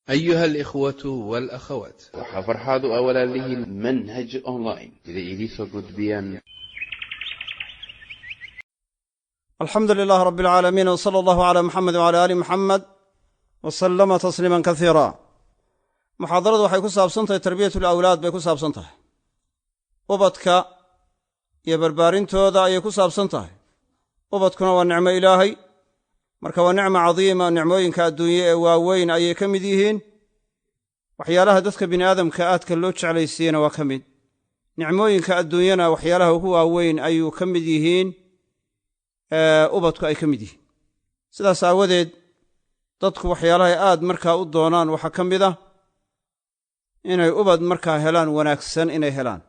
أيها الإخوة والأخوات، وحفرحاد أولا له منهج أونلاين إذا إليسو قدبيان. الحمد لله رب العالمين، وصلى الله على محمد وعلى آل محمد وسلم تسليما كثيرا. محاضرة waxay ku saabsantahay tarbiyatul awlaad bay ku saabsantahay. ubadka iyo barbaarintooda ayay ku saabsantahay. ubadkuna waa nicmo ilaahay, marka waa nicmo cadiima, nicmooyinka adduunye ee waaweyn ayay ka mid yihiin. waxyaalaha dadka bini'aadamka aadka loo jeclaysiiyena waa ka mid. nicmooyinka adduunyana waxyaalaha ugu waaweyn ayuu ka mid yihiin, ubadku ay ka mid yihiin. sidaas aawadeed dadku waxyaalahay aad markaa u doonaan waxaa ka mid ah inay ubad markaa helaan wanaagsan inay helaan.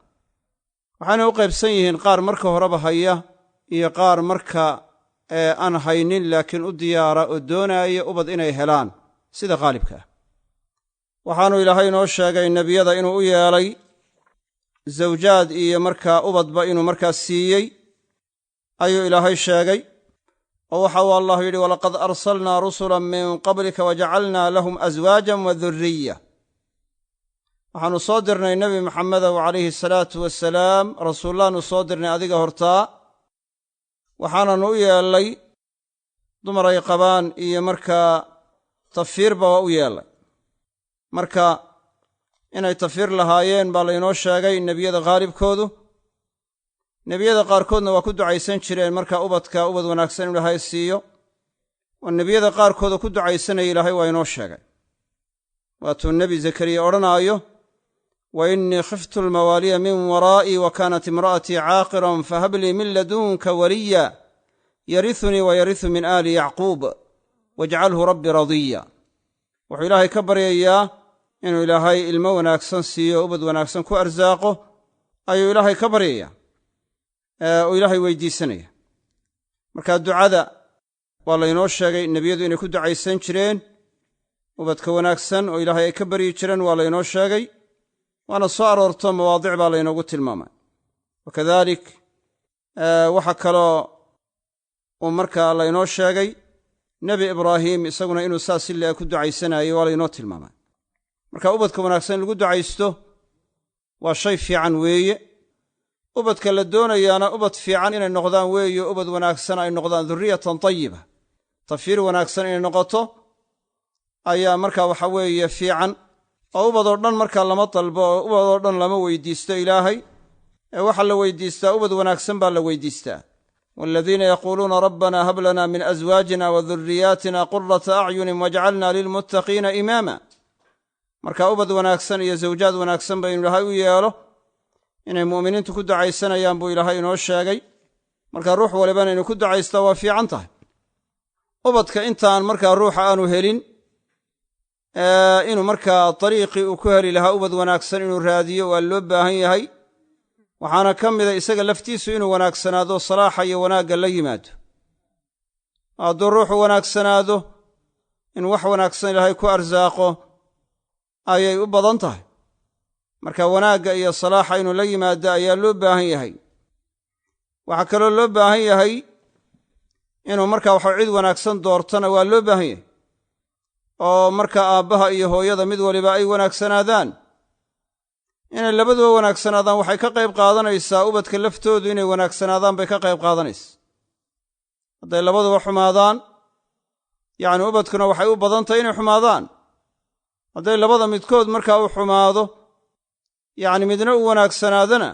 waxaana u qaybsan yihiin qaar marka horeba haya iyo qaar marka aan haynin laakiin u diyaara oo doonaya ubad inay helaan sida qaalibka ah. waxaanu ilaahay inoo sheegay nebiyada inuu u yeelay zawjaad iyo markaa ubadba inuu markaa siiyey ayuu ilaahay sheegay. oo waxa uu allah yidhi, walaqad arsalnaa rusulan min qablika wajacalnaa lahum aswaajan wa dhurriya. waxaannu soo dirnay nebi maxamedow calayhi salaatu wasalaam, rasuullaannu soo dirnay adiga hortaa, waxaananu u yeellay dumar ay qabaan iyo markaa tafiirba waa u yeellay. marka inay tafiir lahaayeen baa laynoo sheegay nebiyada qaalibkoodu. nebiyada qaarkoodna waa ku ducaysan jireen markaa ubad wanaagsan inu ilaahay siiyo, oo nebiyada qaarkooda ku ducaysanaya ilaahay waa inoo sheegay. waatuu nebi zakariya odhanaayo, wa innii khiftu almawaaliya min waraa'ii wa kaanat imra'atii caaqiran fahab lii min ladunka waliya yarisunii wa yarisu min aali yacquub wajcalhu rabbi radiya. wuxuu ilaahay ka baryayaa inuu ilaahay ilmo wanaagsan siiyo, ubad wanaagsan ku arsaaqo ayuu ilaahay ka baryayaa oo ilaahay weydiisanaya. markaa ducada waa laynoo sheegay nebiyadu inay ku ducaysan jireen ubadka wanaagsan oo ilaahay ay ka baryi jireen waa laynoo sheegay, waana soo aroorto mawaadic baa laynoogu tilmaamay. wakadalik waxa kaloo uu markaa laynoo sheegay nebi ibraahim isaguna inuu saas si leeg ku ducaysanayay waa laynoo tilmaamay. marka ubadka wanaagsan in lagu ducaysto waa shay fiican weeye. ubadka la doonayaana ubad fiican inay noqdaan weeye, ubad wanaagsan ay noqdaan, durriyatan tayiba, tafiir wanaagsan inay noqoto ayaa markaa waxa weeye fiican. oo ubadoo dhan markaa lama dalbo oo ubadoo dhan lama weydiisto ilaahay, ee waxaa la weydiistaa ubad wanaagsan baa la weydiistaa. waaladiina yaquuluuna rabbanaa hab lanaa min aswaajina wa durriyaatina qurata acyunin wajcalnaa lilmuttaqiina imaama. markaa ubad wanaagsan iyo zawjaad wanaagsan ba inu ilaahay u yeelo inay mu'miniintu ku ducaysanayaan buu ilaahay inoo sheegay. markaa ruux walibana inuu ku ducaystaa waa fiican tahay. ubadka intaan markaa ruuxa aanu helin inuu markaa dariiqii uu ku heli lahaa ubad wanaagsan inuu raadiyo waa loo baahan yahay. waxaana ka mida isaga laftiisu inuu wanaagsanaado, salaaxa iyo wanaagga la yimaado. hadduu ruuxu wanaagsanaado in wax wanaagsan ilaahay ku arsaaqo ayay u badan tahay. marka wanaagga iyo salaaxa inuu la yimaado ayaa loo baahan yahay. waxaa kaloo loo baahan yahay inuu markaa waxa cid wanaagsan doortana waa loo baahan yahay, oo marka aabbaha iyo hooyada mid waliba ay wanaagsanaadaan. inay labaduba wanaagsanaadaan waxay ka qayb qaadanaysaa ubadka laftoodu inay wanaagsanaadaan bay ka qayb qaadanaysaa. hadday labaduba xumaadaan, yacni ubadkuna waxay u badan tahay inay xumaadaan. hadday labada midkood markaa u xumaado, yacni midna u wanaagsanaadana,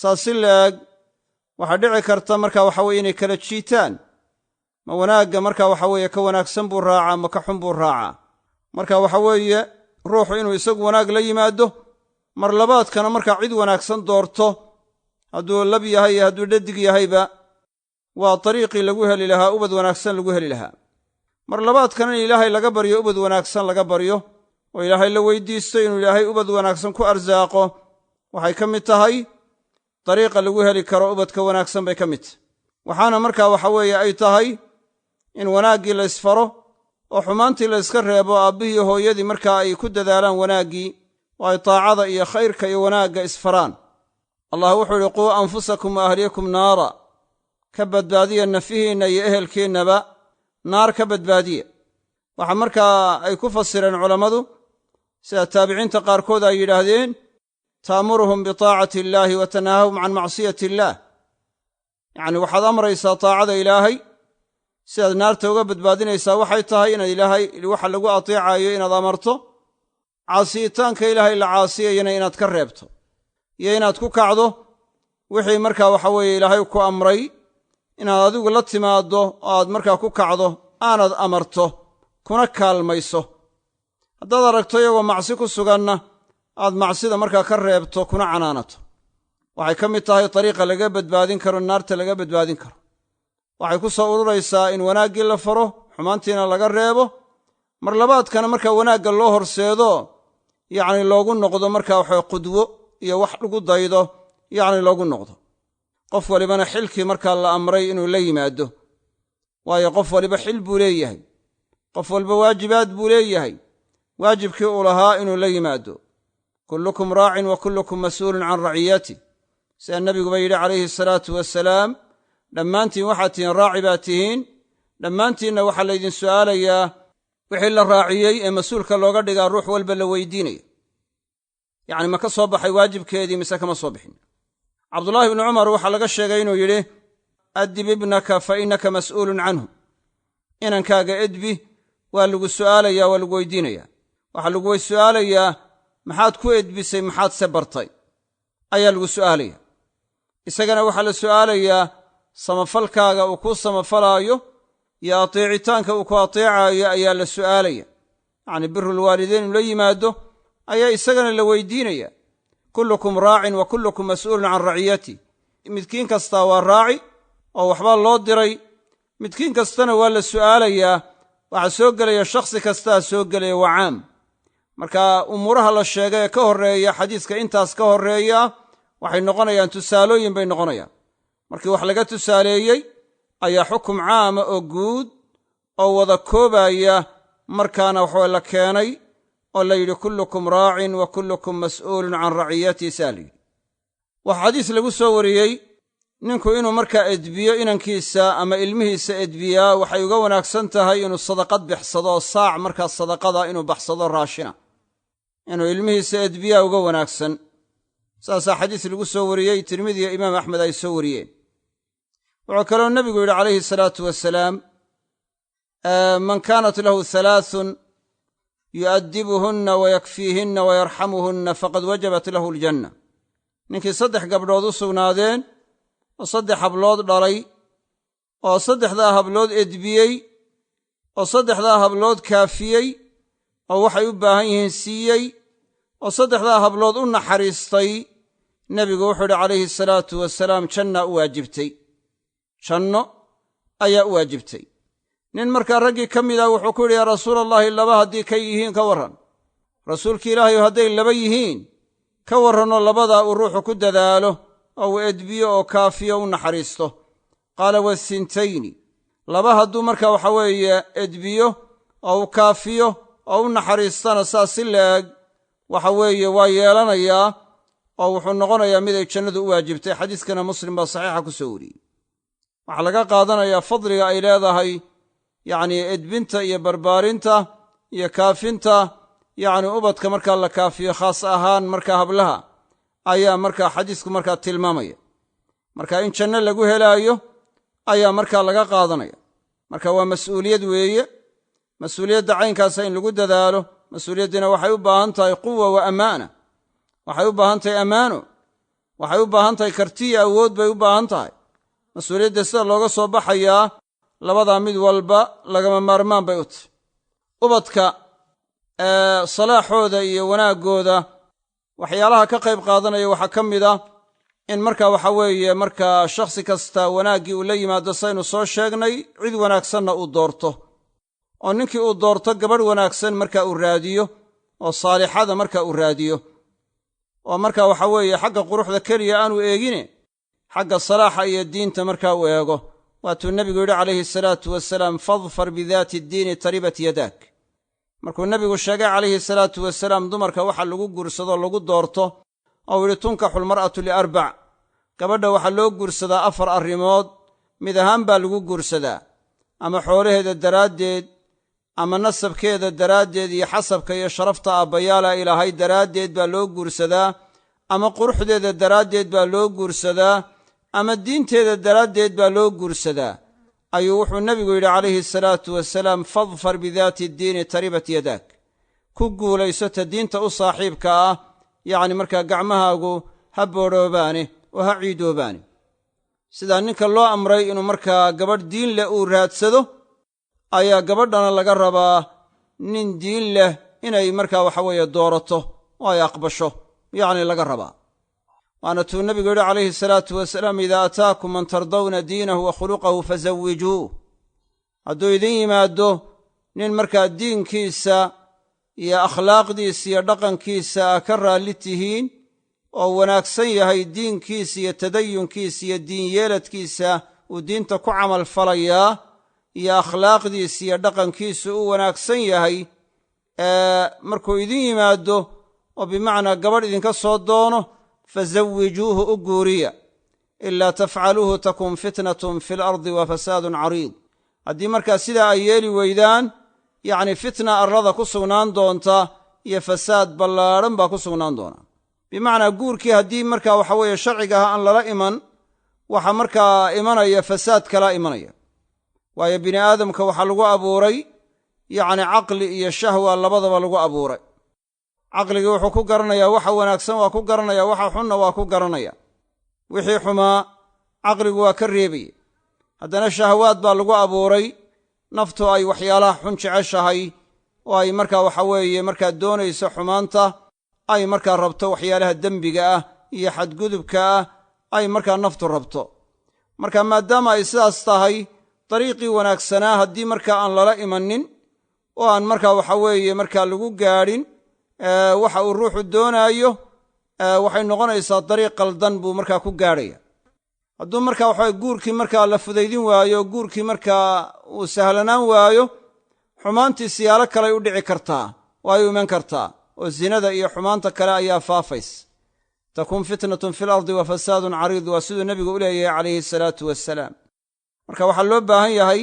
saas si la-eg waxaa dhici karta markaa waxa weye inay kala jiitaan. ma wanaagga markaa waxa weeye ka wanaagsan buu raacaa, ma ka xun buu raacaa. marka waxa weeye ruuxu inuu isagu wanaag la yimaado, mar labaadkana markaa cid wanaagsan doorto, hadduu lab yahay iyo hadduu dhadig yahayba waa dariiqii lagu heli lahaa, ubad wanaagsan lagu heli lahaa. mar labaadkana in ilaahay laga baryo, ubad wanaagsan laga baryo, oo ilaahay la weydiisto inuu ilaahay ubad wanaagsan ku arsaaqo, waxay ka mid tahay dariiqa lagu heli karo ubadka wanaagsan bay ka mid tahay. waxaana markaa waxa weeye ay tahay in wanaaggii la isfaro oo xumaantii la iska reebo, aabbihii hooyadii markaa ay ku dadaalaan wanaaggii, oo ay taacada iyo khayrka iyo wanaagga isfaraan. allah wuxuu idhi, quu anfusakum wa ahliyakum naara, ka badbaadiya nafihiinna iyo ehelkiinnaba naar ka badbaadiya. waxaa markaa ay ku fasireen culammadu sida taabiciinta qaarkood ay yidhaahdeen ta'muruhum bitaacati illaahi wa tanhaahum can macsiyati illaah, yacni waxaad amraysaa taacada ilaahay, sidaad naarta uga badbaadinaysaa waxay tahay inaad ilaahay waxa lagu ateecayo inaad amarto, caasiyitaanka ilaahay la caasiyayana inaad ka reebto, iyo inaad ku kacdo wixii markaa waxa weeye ilaahay ku amray inaad adigu la timaaddo oo aad markaa ku kacdo, aanad amarto kuna kaalmayso. haddaad aragto iyagoo macsi ku suganna aad macsida markaa ka reebto kuna canaanato. waxay ka mid tahay dariiqa laga badbaadin karo, naarta laga badbaadin karo. waxay ku soo ururaysaa in wanaaggii la faro, xumaantiina laga reebo, mar labaadkana markaa wanaagga loo horseedo, yacni loogu noqdo markaa waxa qudwo iyo wax lagu daydo, yacni loogu noqdo. qof walibana xilkii markaa la amray inuu la yimaado, waayo qof waliba xil buu leeyahay, qof walba waajibaad buu leeyahay, waajibkii uu lahaa inuu la yimaado. kullukum raacin wa kullukum mas'uulun can raciyatih, sida nebiguba yidhi calayhi salaatu wasalaam, dhammaantiin waxaad tihiin raaci baad tihiin, dhammaantiinna waxaa laydin su'aalayaa wixii la raaciyey ee mas-uulka looga dhigaa ruux walba la weydiinaya. yacni ma ka soo baxay waajibkeedii mise kama soo bixin. cabdullaahi ibnu cumar waxaa laga sheegay inuu yidhi addib ibnaka fa innaka mas'uulun canhu, inankaaga edbi, waa lagu su'aalayaa, waa lagu weydiinayaa. waxaa lagu su'aalayaa maxaad ku edbisay, maxaad se bartay, ayaa lagu su'aalaya. isagana waxaa la su'aalayaa samafalkaaga uu kuu samafalaayo iyo ateecitaanka uu ku ateecaayo ayaa la su'aalaya. yacni birulwaalidayn uu la yimaado ayaa isagana la weydiinaya. kullukum raacin wa kullukum mas'uulun can raciyatih, midkiin kastaa waa raaci oo waxbaa loo diray, midkiin kastana waa la su'aalayaa. waxaa soo gelaya shakhsi kastaa soo gelaya, waa caam. marka umuuraha la sheegay ee ka horreeya xadiiska intaas ka horreeya waxay noqonayaan tusaalooyin bay noqonayaan. markii wax laga tusaaleeyey ayaa xukum caama oo guud oo wada koobaya markaana waxaa la keenay oo la yidhi kullukum raacin wa kullukum mas'uulun can raciyatihi saa la yidhi. waxaa xadiis lagu soo wariyey ninku inuu markaa edbiyo inankiisa ama ilmihiisa edbiyaa waxay uga wanaagsan tahay inuu sadaqad bixsado, saac markaa sadaqada inuu baxsado raashina, inuu ilmihiisa edbiyaa uga wanaagsan. saasaa xadiis lagu soo wariyey, tirmidi iyo imaam axmed ay soo wariyeen. wuxuu kaloo nebigu yidhi calayhi salaatu wasalaam man kaanat lahu halaathun yu'addibuhunna wayakfiihinna wayarxamuhunna faqad wajabat lahu aljanna. ninkii 3 gabdhood u sugnaadeen oo 3 hablood dhalay oo 3daa hablood edbiyey oo 3daa hablood kaafiyey oo waxay u baahan yihiin siiyey oo 3daa hablood u naxariistay, nebigu wuxuu yidhi calayhi salaatu wasalaam janna u waajibtay, janno ayaa u waajibtay. nin markaa raggii ka mid ah wuxuu ku yidhi yaa rasuulallaahi, laba haddii ka yihiin ka warran. rasuulki ilaahayu hadday laba yihiin ka warranoo labadaa uu ruuxu ku dadaalo oo uu edbiyo oo kaafiyo u naxariisto. qaala wasintayni, laba hadduu markaa waxa weeye edbiyo oo uu kaafiyo oo u naxariistana saas si la-eg waxa weeye waa yeelanayaa oo wuxuu noqonayaa mid ay jannadu u waajibtay. xadiiskana muslim baa saxiixa ku soo wariyey. waxaa laga qaadanayaa fadliga ay leedahay yacni edbinta iyo barbaarinta iyo kaafinta, yacni ubadka markaa la kaafiyo khaas ahaan markaa hablaha ayaa markaa xadiisku markaa tilmaamaya. marka in janno lagu helaayo ayaa markaa laga qaadanaya. marka waa mas'uuliyad weeye. mas-uuliyadda caynkaasa in lagu dadaalo. mas-uuliyaddina waxay u baahan tahay quwa wa ammaana, waxay u baahan tahay ammaano, waxay u baahan tahay kartiya awood bay u baahan tahay. mas-uuliyadda sida looga soo baxayaa labadaa mid walba lagama maarmaan bay u tahay. ubadka salaaxooda iyo wanaaggooda waxyaalaha ka qayb qaadanaya waxaa ka mid ah in markaa waxa weeye markaa shakhsi kasta wanaaggii uu la yimaado saynu soo sheegnay, cid wanaagsanna uu doorto, oo ninkii uu doorto gabadh wanaagsan markaa uu raadiyo oo saalixada markaa uu raadiyo, oo markaa waxa weeye xagga quruxda keliya aanu eegine xagga salaaxa iyo diinta markaa uu eego. waatuu nebigu yidhi calayhi salaatu wasalaam fadfar bidaati ddiini taribat yadaak. markuu nebigu sheegay calayhi salaatu wasalaam dumarka waxa lagu guursado lagu doorto oo yidhi tunkaxu lmar'atu liarbac, gabadha waxaa loo guursadaa 4 arrimood, mid ahaan baa lagu guursadaa, ama xoolaheeda daraaddeed ama nasabkeeda daraaddeed iyo xasabka iyo sharafta aabbayaala ilaahay daraaddeed baa loo guursadaa ama quruxdeeda daraaddeed baa loo guursadaa ama diinteeda daraaddeed baa loo guursadaa ayuu wuxuu nebigu yidhi calayhi salaatu wasalaam fadfar bidaati ddiini taribat yadaak ku guulaysata diinta u saaxiibka ah yacni markaa gacmahaagu ha boodhoobaane oo ha ciidoobaane sidaa ninka loo amray inuu markaa gabadh diin leh uu raadsado ayaa gabadhana laga rabaa nin diin leh inay markaa waxaweeye doorato oo ay aqbasho yacni laga rabaa waana tuu nebigu yidhi calayhi salaatu wasalaam idaa ataakum man tardawna diinahu wa khuluqahu fazawijuuh hadduu idin yimaado nin markaa diinkiisa iyo akhlaaqdiisa iyo dhaqankiisa a ka raalli tihiin oo wanaagsan yahay diinkiisa iyo tadayunkiisa iyo diin yeeladkiisa uu diinta ku camal falayaa iyo akhlaaqdiisa iyo dhaqankiisu uu wanaagsan yahay markuu idin yimaado oo bimacnaa gabadh idinka soo doono fazawijuuhu u guuriya ilaa tafcaluuhu takun fitnatun fi lardi wa fasaadun cariid haddii markaa sidaa ay yeeli weydaan yacni fitna arlada ku sugnaan doonta iyo fasaad ballaadhan baa ku sugnaan doona bimacnaa guurkii haddii markaa waxa weeye sharciga ah aan lala iman waxa markaa imanaya fasaad kalaa imanaya waayo bini aadamka waxaa lagu abuuray yacni caqli iyo shahwa labadaba lagu abuuray caqligii wuxuu ku garanayaa waxa wanaagsan waa ku garanaya waxa xunna waa ku garanaya wixii xumaa caqligu waa ka reebaya haddana shahawaad baa lagu abuuray naftu ay waxyaalaha xun jeceshahay oo ay markaa waxa weeye markaa doonayso xumaanta ay markaa rabto waxyaalaha dembiga ah iyo xadgudubka ah ay markaa naftu rabto marka maadaama ay sidaas tahay dariiqii wanaagsanaa haddii markaa aan lala imanin oo aan markaa waxa weeye markaa lagu gaadhin waxa uu ruuxu doonaayo waxay noqonaysaa dariiq qaldan buu markaa ku gaadhaya hadduu markaa waxa guurkii markaa la fudaydin waayo guurkii markaa uu sahlanaan waayo xumaantii siyaalo kaley u dhici kartaa oo ay u iman kartaa oo zinada iyo xumaanta kale ayaa faafays takun fitnatun fi lardi wa fasaadun cariid waa siduu nebigu u leeyahay calayhi salaatu wassalaam marka waxaa loo baahan yahay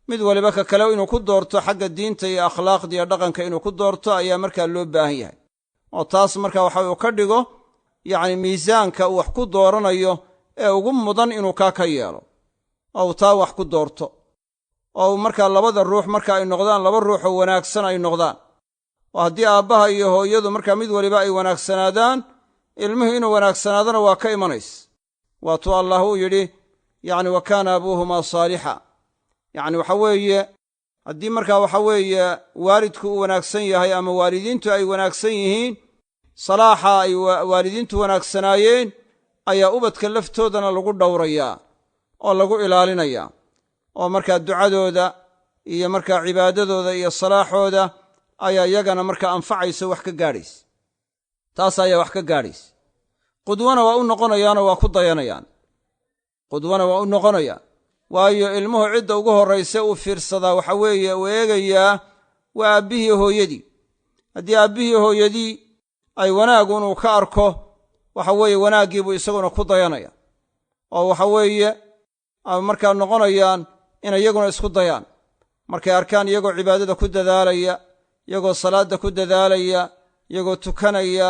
mid waliba ka kale inuu ku doorto xagga diinta iyo akhlaaqda iyo dhaqanka inuu ku doorto ayaa markaa loo baahan yahay oo taas marka waxa uu ka dhigo yacni miisaanka uu wax ku dooranayo ee ugu mudan inuu kaa ka yeelo oo uu taa wax ku doorto oo markaa labada ruux marka ay noqdaan laba ruuxoo wanaagsan ay noqdaan oo haddii aabbaha iyo hooyadu markaa mid waliba ay wanaagsanaadaan ilmuhu inuu wanaagsanaadana waa ka imanays waatuu allah uu yidhi yacni wa kaana abuuhumaa saalixa yacni waxa weeye haddii markaa waxa weeye waalidku uu wanaagsan yahay ama waalidiintu ay wanaagsan yihiin salaaxa ay waalidiintu wanaagsanaayeen ayaa ubadka laftoodana lagu dhowrayaa oo lagu ilaalinayaa oo markaa ducadooda iyo markaa cibaadadooda iyo salaaxooda ayaa iyagana markaa anfacaysa wax ka gaadhaysa taas ayaa wax ka gaadhaysa qudwana waa u noqonayaanoo waa ku dayanayaan qudwana waa u noqonayaan waayo ilmuhu cidda ugu horrayse uu fiirsadaa waxa weeye uu eegayaa waa aabbihii hooyadii haddii aabbihii hooyadii ay wanaagun uu ka arko waxa weeye wanaaggiibuu isaguna ku dayanaya oo waxa weeye ay markaa noqonayaan inay iyaguna isku dayaan markay arkaan iyagoo cibaadada ku dadaalaya iyagoo salaadda ku dadaalaya iyagoo tukanaya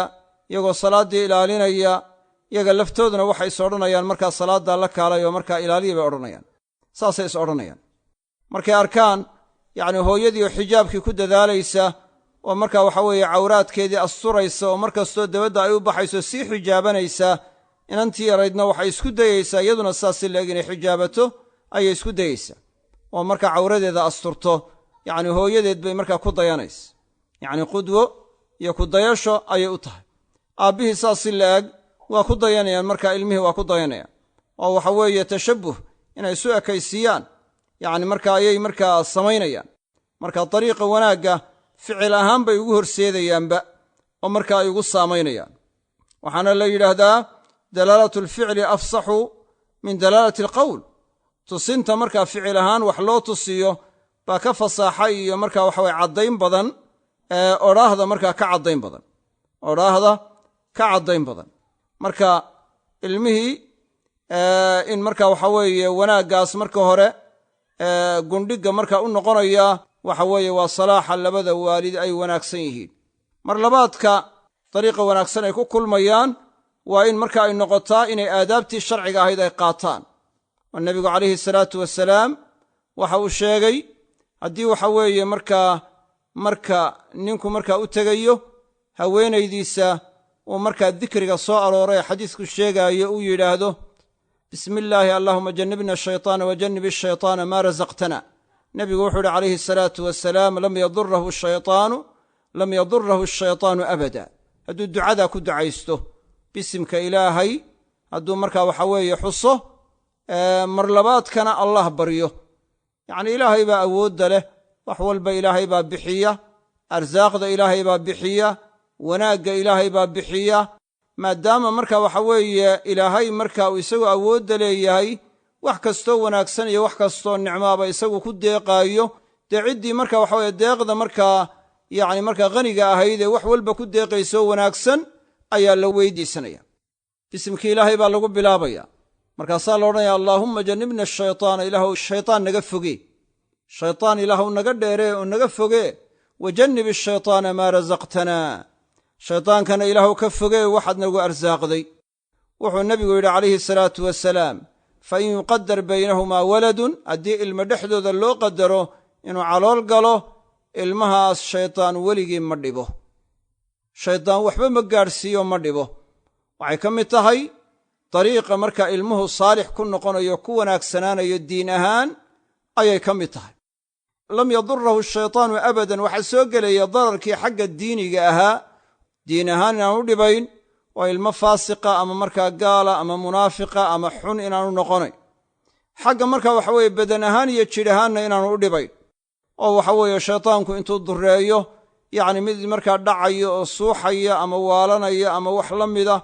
iyagoo salaaddii ilaalinaya iyaga laftooduna waxay is odhanayaan markaa salaaddaa la kaalay oo markaa ilaaliya bay odhanayaan saasay is odhanayaan markay arkaan yacni hooyadii oo xijaabkii ku dadaalaysa oo markaa waxa weeye cawraadkeedii asturaysa oo mar kastoo dabadda ay u baxayso sii xijaabanaysaa inantii yaraydna waxay isku dayaysaa iyaduna saas si laeg inay xijaabato ayay isku dayaysaa oo markaa cawradeeda asturto yacni hooyadeed bay markaa ku dayanaysa yacni qudwo iyo ku dayasho ayay u tahay aabbihii saas si la-eg waa ku dayanayaan markaa ilmihii waa ku dayanayaan oo waxa weeye tashabbuh inay isu ekaysiiyaan yacni markaa ayay markaa samaynayaan marka dariiqa wanaagga ficil ahaan bay ugu horseedayaanba oo markaa ay ugu saamaynayaan waxaana la yidhaahdaa dalaalatu alficli afsaxu min dalaalati alqowl tusinta markaa ficil ahaan wax loo tusiyo baa ka fasaaxa iyo markaa waxaweye caddayn badan odhaahda markaa ka caddayn badan odhaahda ka caddayn badan marka ilmihii in markaa waxa weeye wanaaggaas marka hore gundhigga markaa u noqonaya waxa weeye waa salaaxa labada waalid ay wanaagsan yihiin. mar labaadka dariiqa wanaagsan ay ku kulmayaan waa in marka ay noqotaa inay aadaabtii sharciga ahayd ay qaataan. oo nebigu calayhi salaatu wasalaam waxa uu sheegay haddii waxa weeye marka ninku markaa u tegayo haweenaydiisa uu markaa dikriga soo arooray xadiisku sheegaayo uu yidhaahdo bismi illaahi allaahuma jannibna ashaytaana wajannib ashaytaana maa rasaqtana. nebigu wuxuu yidhi calayhi salaatu wasalaam lam yadurahu ashaytaanu abada. hadduu ducadaa ku ducaysto bisimka ilaahay hadduu markaa waxa weeye xuso mar labaadkana allah baryo, yacnii ilaahay baa awoodda leh, wax walba ilaahay baa bixiya, arsaaqda ilaahay baa bixiya, wanaagga ilaahay baa bixiya. maadaama marka waxa weeye ilaahay marka uu isagu awoodda leeyahay wax kastoo wanaagsan iyo wax kastoo nicmaaba isagu ku deeqaayo, dee ciddii marka waxa weye deeqda markaa yacni markaa qaniga ahayd ee wax walba ku deeqaysoo wanaagsan ayaa la weydiisanaya. bisimkii ilaahay baa lagu bilaabaya, markaasaa la odhanaya allaahumma jannibna ashaytaana, ilaahu shaytaan naga foge, shaytaan ilaahu naga dheeree oo naga foge, wajannib ashaytaana maa rasaqtana, shaytaankana ilaahu ka foge waxaad nagu arsaaqday. wuxuu nebigu yidhi calayhi salaatu wasalaam fain yuqadar baynahumaa waladun, haddii ilmo dhexdooda loo qadaro inuu calool galo, ilmahaas shaytaan weligii ma dhibo, shaytaan waxba ma gaadhsiiyo ma dhibo. waxay ka mid tahay dariiqa marka ilmuhu saalix ku noqonayo ku wanaagsanaanayo diin ahaan ayay ka mid tahay. lam yadurahu ashaytaanu abadan waxaa soo gelaya dararkii xagga diiniga ahaa, diin ahaan inaanu u dhibayn, oo ilmo faasiqa ama markaa gaala ama munaafiqa ama xun inaanu noqonayn. xagga marka waxa weeye badan ahaan iyo jidh ahaanna inaanu u dhibayn, oo waxa weeye shaytaanku intuu dureeyo yacni mid markaa dhacayo oo suuxaya ama waalanaya ama wax la mida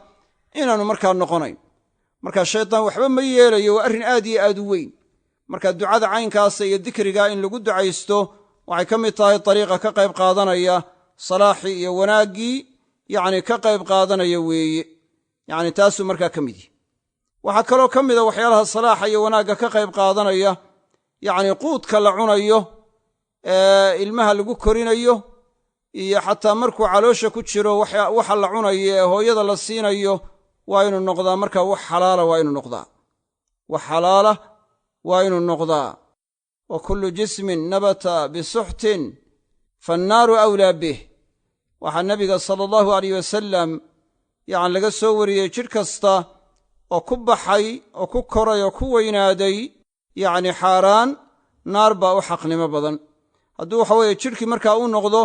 inaanu markaa noqonayn. marka shaytaan waxba ma yeelayo, waa arrin aad iyo aad u weyn. marka ducada caynkaasa iyo dikrigaa in lagu ducaysto waxay ka mid tahay dariiqa ka qayb qaadanaya salaaxii iyo wanaaggii yacni ka qayb qaadanaya weeye, yacni taasuu markaa ka mid yihi. waxaa kaloo ka mida waxyaalaha salaaxa iyo wanaagga ka qayb qaadanaya yacni quudka la cunayo ilmaha lagu korinayo, iyo xataa markuu caloosha ku jiro waxa la cunayo ee hooyada la siinayo waa inuu noqdaa markaa wax xalaala waa inuu noqdaa, wax xalaala waa inuu noqdaa. wa kullu jismin nabata bisuxtin faannaaru awlaa bih. waxaa nebiga sala allahu alayh wasalam yacni laga soo wariyey jidh kasta oo ku baxay oo ku koray oo ku weynaaday yacni xaaraan, naar baa u xaqnimo badan. hadduu waxa weeye jidhkii markaa uu noqdo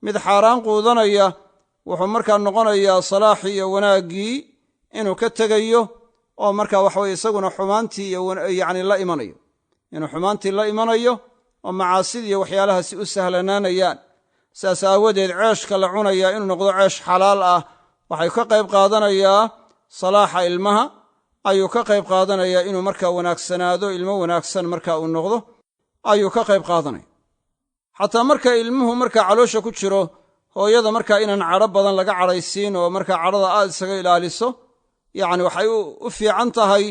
mid xaaraan quudanaya, wuxuu markaa noqonayaa salaaxii iyo wanaaggii inuu ka tegayo, oo markaa waxa weye isaguna xumaantii yacni la imanayo, inuu xumaantii la imanayo oo macaasidii iyo waxyaalahaasi u sahlanaanayaan. saas aawadeed ceeshka la cunaya inuu noqdo ceesh xalaal ah waxay ka qayb qaadanayaa salaaxa ilmaha, ayuu ka qayb qaadanayaa inuu markaa wanaagsanaado, ilmo wanaagsan marka uu noqdo ayuu ka qayb qaadanaya. xataa marka ilmuhu markaa caloosha ku jiro, hooyada markaa inaan cadho badan laga cadhaysiin oo markaa cadhada aad isaga ilaaliso, yacni waxay u fiican tahay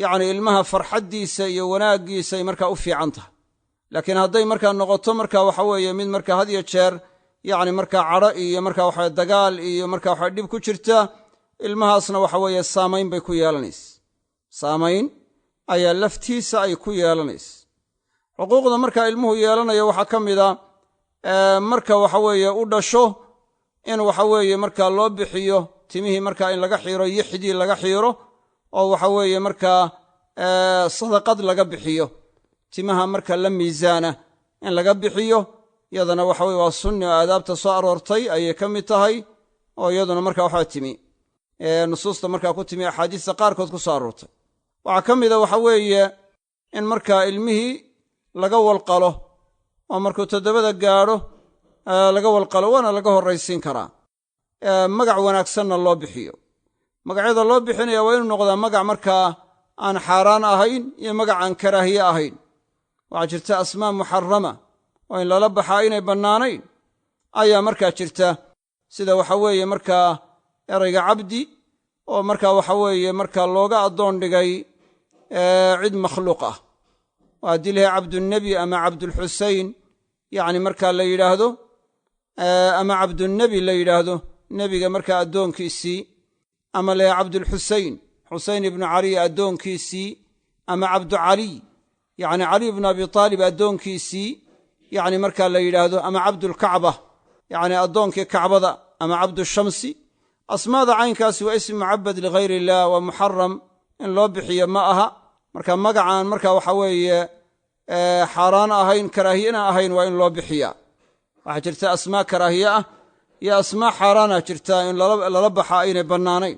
yacni ilmaha farxaddiisa iyo wanaaggiisay markaa u fiican tahay. laakiin hadday markaa noqoto marka waxa weeye mid markaa had iyo jeer yacni markaa cadho iyo markaa waxa dagaal iyo markaa waxa dhib ku jirta, ilmahaasna waxa weeye saamayn bay ku yeelanaysa, saamayn ayaa laftiisa ay ku yeelanaysa. xuquuqda markaa ilmuhu yeelanaya waxaa ka mida marka waxa weeye u dhasho in waxa weeye markaa loo bixiyo timihii markaa in laga xiiro, yixdii laga xiiro, oo waxa weeye markaa sadaqad laga bixiyo, timaha marka la miisaana in laga bixiyo, iyadana waxa weye waa sunni oo aadaabta soo aroortay ayay ka mid tahay, oo iyaduna markaa waxaa timi nusuusta markaa ku timi axaadiista qaarkood ku soo aroortay. waxaa ka mida waxa weeye in markaa ilmihii laga walqalo, oo markuu 7 gaadho laga walqalo, waana laga horraysiin karaa. magac wanaagsanna loo bixiyo. magacyada loo bixinaya waa inuu noqdaa magac markaa aan xaaraan ahayn iyo magac aan karaahiye ahayn. waxaa jirta asmaa muxarama oo in lala baxaa inay bannaanayn ayaa markaa jirta, sida waxa weeye markaa erayga cabdi oo markaa waxa weeye markaa looga addoon dhigay cid makhluuq ah. waa haddii lahay cabdulnebi ama cabdulxuseyn yacni markaa la yidhaahdo ama cabdulnebi la yidhaahdo nebiga markaa addoonkiisii, ama la cabdulxuseyn, xuseyn ibnu cali addoonkiisii, ama cabducaliy yacni cali ibnu abi taalib addoonkiisii yacni markaa la yidhaahdo, ama cabdulkacba yacni addoonkii kacbada, ama cabdushamsi. asmaada caynkaasi waa ism mucabad ligayr illah, waa muxaram in loo bixiyo ma aha. marka magacaan marka waxa weeye xaaraan ahayn, karaahiyana ahayn, waa in loo bixiyaa. waxaa jirta asmaa karaahiye ah iyo asmaa xaaraana jirta in lala baxa aynay bannaanayn.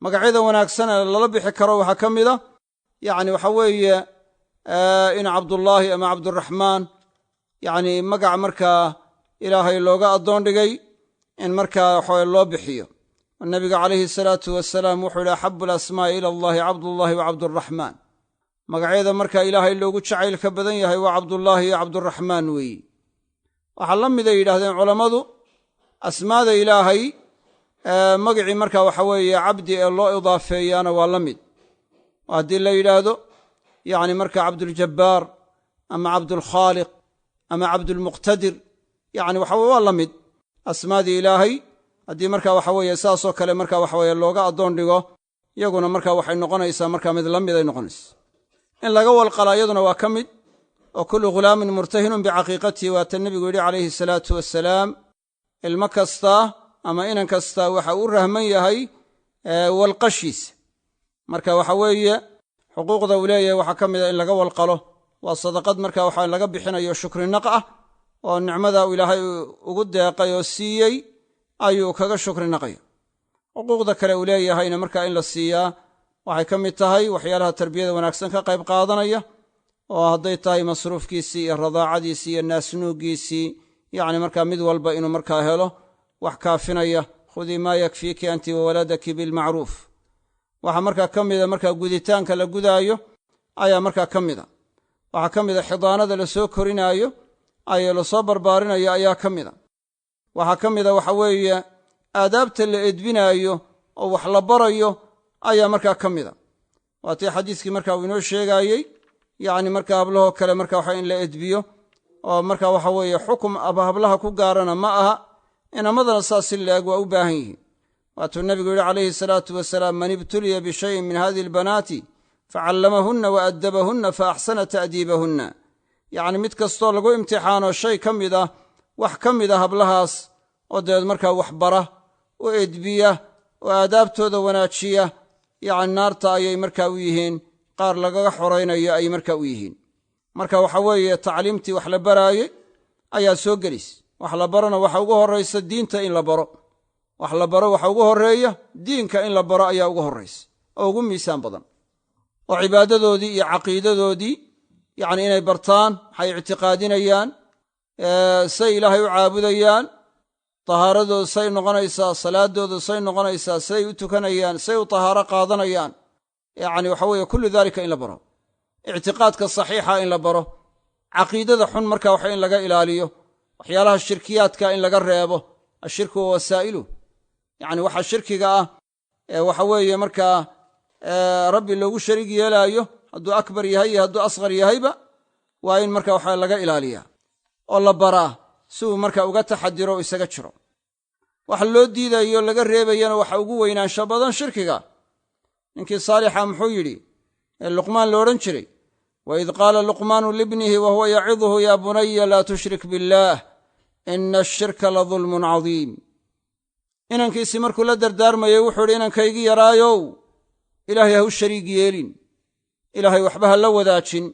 magacyada wanaagsan ee lala bixi karo waxaa ka mida yacni waxa weeye in cabdullaahi ama cabduraxmaan yacni magac markaa ilaahay looga addoon dhigay in markaa waxaweye loo bixiyo. nabiga calayhi salaatu wasalaam wuxuu yidhi axabu alasmaa'i ila allahi cabdullaahi wa cabduraxmaan. magacyada markaa ilaahay loogu jacaylka badan yahay waa cabdullaahi iyo cabduraxmaan weeyi. waxaa la miday yidhahdeen culammadu asmaada ilaahay magicii markaa waxa weeye cabdi ee loo idaafeeyaana waa la mid. haddii la yidhaahdo yacni markaa cabduljabbaar ama cabdulkhaaliq ama cabdulmuqtadir yacni waxaweye waa la mid. asmaadii ilaahay haddii markaa waxa weeye saasoo kale markaa waxaweye looga addoon dhigo, iyaguna markaa waxay noqonaysaa markaa mid la mid ay noqonaysa. in laga walqalaa iyaduna waa ka mid, oo kullu ghulaamin murtahinun bicaqiiqatihi waata nebigu yidhi calayhi salaatu wasalaam, ilmo kastaa ama inan kastaa waxa uu rahman yahay walqashiisa. marka waxa weeye xuquuqda uu leeyahay waxaa ka mida in laga walqalo, waa sadaqad marka waxa laga bixinayo shukrinaq ah, oo nicmada uu ilaahay ugu deeqay oo siiyey ayuu kaga shukrinaqaya. xuquuqda kale uu leeyahayna markaa in la siiyaa waxay ka mid tahay waxyaalaha tarbiyada wanaagsan ka qayb qaadanaya, oo hadday tahay masruufkiisii iyo radaacadiisii iyo naasnuugiisii yacni markaa mid walba inuu markaa helo wax kaafinaya. khudii maa yakfiiki anti wawaladaki bilmacruuf. waxaa markaa ka mida markaa guditaanka la gudaayo ayaa markaa ka mida. waxaa ka mida xidaanada la soo korinaayo ayo la soo barbaarinayo ayaa ka mida. waxaa ka mida waxa weeye aadaabta la edbinaayo oo wax la barayo ayaa markaa ka mida. waatii xadiiskii markaa uu inoo sheegaayey yacni markaa hablahoo kale marka waxa in la edbiyo, oo marka waxa weeye xukum hablaha ku gaarana ma aha, inamadana saas si la-eg waa u baahan yihiin. waatuu nabigu yidhi calayhi salaatu wasalaam, man ibtuliya bishayin min hadihi albanaati facallamahunna wa addabahunna fa axsana ta'diibahunna. yacni mid kastoo lagu imtixaano shay ka mid ah, wax ka mid a hablahaas, oo dabeed markaa wax bara, oo edbiya, oo aadaabtooda wanaajiya, yacni naarta ayay markaa u yihiin qaar lagaga xoraynayo ay markaa u yihiin. marka waxa weeye tacliimtii wax la baraayey ayaa soo gelis. wax la barona waxa ugu horraysa diinta in la baro. wax la baro waxa ugu horreeya diinka in la baro ayaa ugu horraysa oo ugu miisaan badan. oo cibaadadoodii iyo caqiidadoodii yacni inay bartaan, waxay ictiqaadinayaan, say ilaahay u caabudayaan, tahaaradooda say noqonaysaa, salaadooda say noqonaysaa, siday u tukanayaan, say u tahaaro qaadanayaan, yacni waxa weeye kullu daalika in la baro. ictiqaadka saxiixa in la baro, caqiidada xun marka waxa in laga ilaaliyo, waxyaalaha shirkiyaadka in laga reebo. ashirku wa wasaa'ilu, yacni waxa shirkiga ah waxa weeye markaa rabbi loogu shariig yeelaayo, hadduu akbar yahay iyo hadduu asqar yahayba, waa in marka waxa laga ilaaliyaa oo la baraa si uu marka uga taxadiro o isaga jiro. waxa loo diidayo laga reebayana waxa ugu weynaansha badan shirkiga. ninkii saalixa muxuu yidhi ee luqmaan lo odhan jiray, waid qaala luqmaanu libnihi wa huwa yaciduhu yaa bunaya laa tushrik billaah ina ashirka la dulmun cadiim. inankiisii markuu la dardaarmayey wuxuu idhi, inankaygii yaraayow, ilaahay ha u shariig yeelin, ilaahay waxba ha la wadaajin.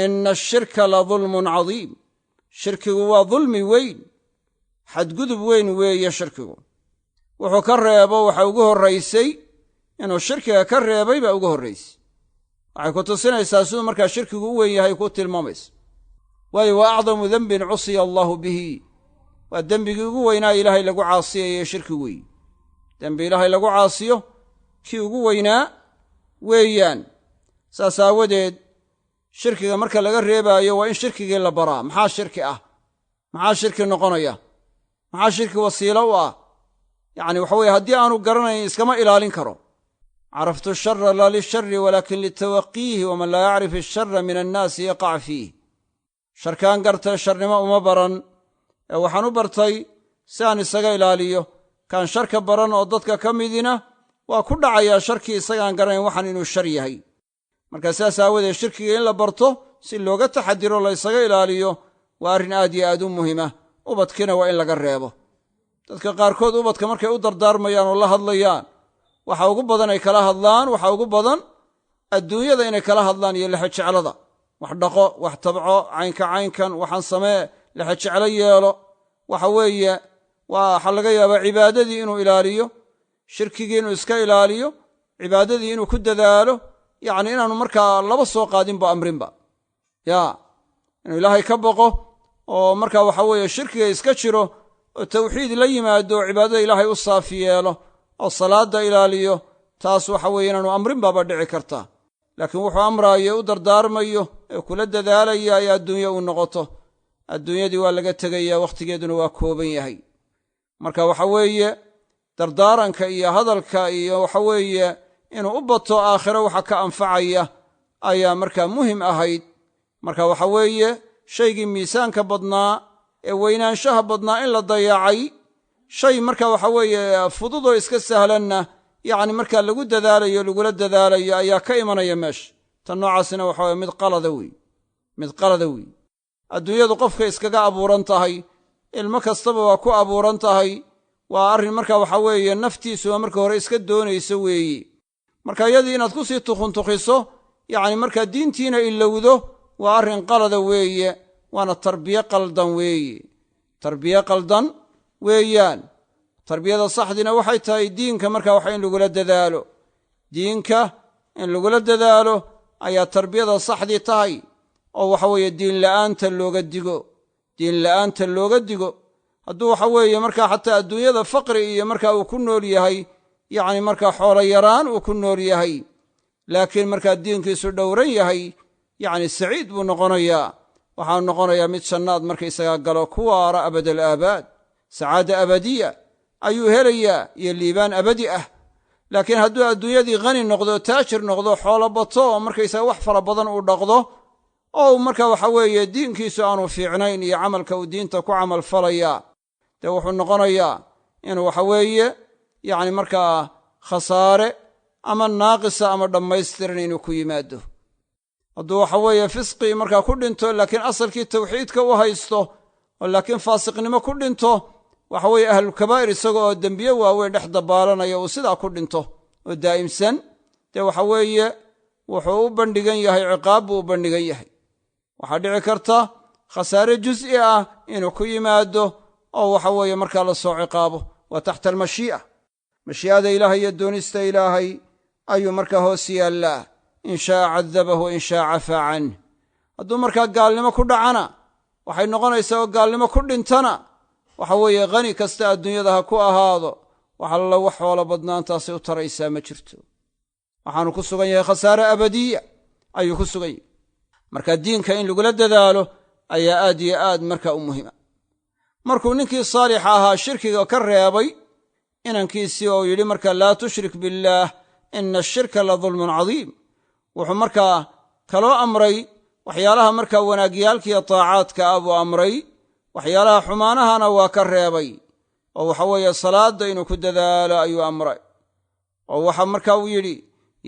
ina ashirka la dulmun cadiim. shirkigu waa dulmi weyn, xadgudub weyn weeye shirkigu. wuxuu ka reebo waxa ugu horraysay, inuu shirkiga ka reebay baa ugu horraysay. waxay ku tusinaysaa siduu markaa shirkigu u weyn yahay ku tilmaamaysa. waayo waa acdamu dembin cusiya allaahu bihi, waa dembigii ugu weynaa ilaahay lagu caasiyaye shirki weeye. dembi ilaahay lagu caasiyo kii ugu weynaa weeyaan. saas aawadeed shirkiga marka laga reebaayo waa in shirkigii la baraa. maxaa shirki ah? maxaa shirki noqonaya? maxaa shirki wasiilo u ah? yacni waxa weeye haddii aanu garanayn iskama ilaalin karo. caraftu shara laa lishari walaakin litawaqiihi waman laa yacrif ishara min annaasi yaqac fiih. sharkaan gartay sharnimo uma baran ee waxaan u bartay si aan isaga ilaaliyo. kaan sharka baran oo dadka ka midina waa ku dhacayaa sharkii isagaan garanayn waxaan inuu shar yahay. markaa sidaas aawadeed shirkiga in la barto si looga taxadiro la ysaga ilaaliyo waa arrin aad iyo aad u muhima. ubadkiina waa in laga reebo. dadka qaarkood ubadka markay u dardaarmayaan oo la hadlayaan waxa ugu badan ay kala hadlaan, waxa ugu badan adduunyada inay kala hadlaan iyo lexejeclada. wax dhaqo, wax tabco, caynkan waxaan samee, lexejeclo yeelo. waxa weeye waxaa laga yaabaa cibaadadii inuu ilaaliyo, shirkigii inuu iska ilaaliyo, cibaadadii inuu ku dadaalo, yacni inaanu markaa laba soo qaadinba amrinba inuu ilaahay ka baqo oo markaa waxa weeye shirkiga iska jiro oo tawxiid la yimaado oo cibaadada ilaahay u saafi yeelo oo salaada ilaaliyo. taas waxa weeye inaanu amrin baaba dhici karta, laakiin wuxuu amraayo u dardaarmayo ee kula dadaalaya ay adduunye u noqoto. adduunyadii waa laga tegayaa, wakhtigeeduna waa kooban yahay. marka waxa weeye dardaaranka iyo hadalka iyo waxa weeye inuu u bato aakhiro waxa ka anfacaya ayaa markaa muhim ahayd. marka waxa weeye shaygii miisaanka badnaa ee weynaanshaha badnaa in la dayacay, shay marka waxa weeye fududoo iska sahlanna yacni markaa lagu dadaalayo lagula dadaalayo ayaa ka imanaya meesha. tan noocaasina waxa weye mid qalada wey. adduunyadu qofka iskaga abuuran tahay, ilmo kastaba waa ku abuuran tahay. waa arrin marka waxa weeye naftiisuba marka hore iska doonayso weeye. marka iyadii inaad ku sii tukuntukiso yacni markaa diintiina ilowdo waa arrin qalada weeye, waana tarbiye qaldan weeyaan. tarbiyada saxdina waxay tahay diinka marka waxa in lagula dadaalo. diinka in lagula dadaalo ayaa tarbiyada saxdii tahay oo waxa weeye diin la'aanta looga digo. hadduu waxa weeye markaa xataa adduunyada faqri iyo markaa uu ku nool yahay, yacni markaa xoolo yaraan uu ku nool yahay, laakiin markaa diinkiisu dhowran yahay, yacni saciid buu noqonayaa. waxaanu noqonayaa mid jannaad markaysagaa galo ku waara abadal aabaad. sacaada abadiya ayuu helayaa iyo liibaan abadi ah. laakiin hadduu adduunyadii khani noqdo, taajir noqdo, xoolo bato oo markaysaga wax fara badan uu dhaqdo oo marka waxa weeye diinkiisu aanu fiicnayn iyo camalka uu diinta ku camal falaya, dee wuxuu noqonayaa inuu waxa weeye yacni markaa khasaare ama naaqisa ama dhammaystiran inuu ku yimaado. hadduu waxa weeye fisqi markaa ku dhinto laakiin asalkii tawxiidka u haysto oo laakiin faasiqnimo ku dhinto, waxa weeye ahlulkabaa'ir isaga oo dembiye waaweyn dhex dabaalanaya uu sidaa ku dhinto oo daa'imsan, dee waxa weeye wuxuu u bandhigan yahay ciqaab buu u bandhigan yahay. waxaa dhici karta khasaare juz'i ah inuu ku yimaado oo waxa weeye markaa la soo ciqaabo. waa taxta almashii'a, mashii'ada ilaahay iyo doonista ilaahay ayuu markaa hoos yaallaa. in shaaa cadabahu wa in shaa cafaa canh. hadduu markaa gaalnimo ku dhacana waxay noqonaysaa oo gaalnimo ku dhintana waxa weeye khani kasta adduunyada ha ku ahaado, wax alla wax xoolo badnaantaasay u taraysaa ma jirto. waxaanu ku sugan yahay khasaare abadiya ayuu ku sugan yahay. marka diinka in lagula dadaalo ayaa aad iyo aad markaa u muhima. markuu ninkii saalixa ahaa shirkiga ka reebay inankiisii oo yidhi markaa laa tushrik billaah ina ashirka la dulmun cadiim, wuxuu markaa kaloo amray waxyaalaha markaa wanaagyaalkiiyo taacaadka ah buu amray, waxyaalaha xumaanahana waa ka reebay. oo waxa weeye salaadda inuu ku dadaalo ayuu amray. oo waxa markaa uu yidhi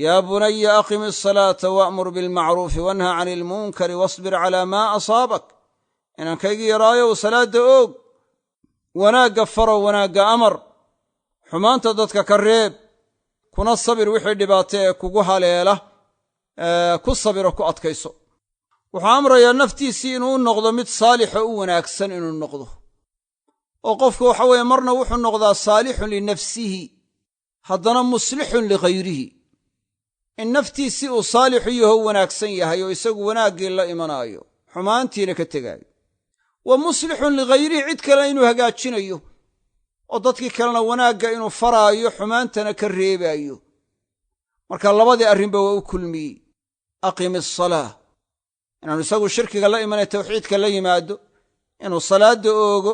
yaa bunaya aqimi asalaata wa'mur bilmacruufi wanha cani ilmunkari wasbir calaa maa asaabak. inankaygi yaraayow salaadda oog, wanaagga faro, wanaagga amar, xumaanta dadka ka reeb, kuna sabir wixii dhibaato ee kugu haleela, ku sabiro ku adkayso. wuxuu amrayaa naftiisii inuu noqdo mid saalixo u wanaagsan inuu noqdo. oo qofku waxa weeye marna wuxuu noqdaa saalixun linafsihi, haddana muslixun lighayrihi. in naftiisii uu saalixu yaho wanaagsan yahay oo isagu wanaaggii la imanaayo, xumaantiina ka tegaayo. wa muslixun lighayrihi, cid kale inuu hagaajinayo oo dadkii kalena wanaagga inuu faraayo, xumaantana ka reebaayo. marka labadii arrinba waa u kulmiyey. aqimi asalaa, inaanu isagu shirkiga la imanay tawxiidka la yimaado, inuu salaadda oogo,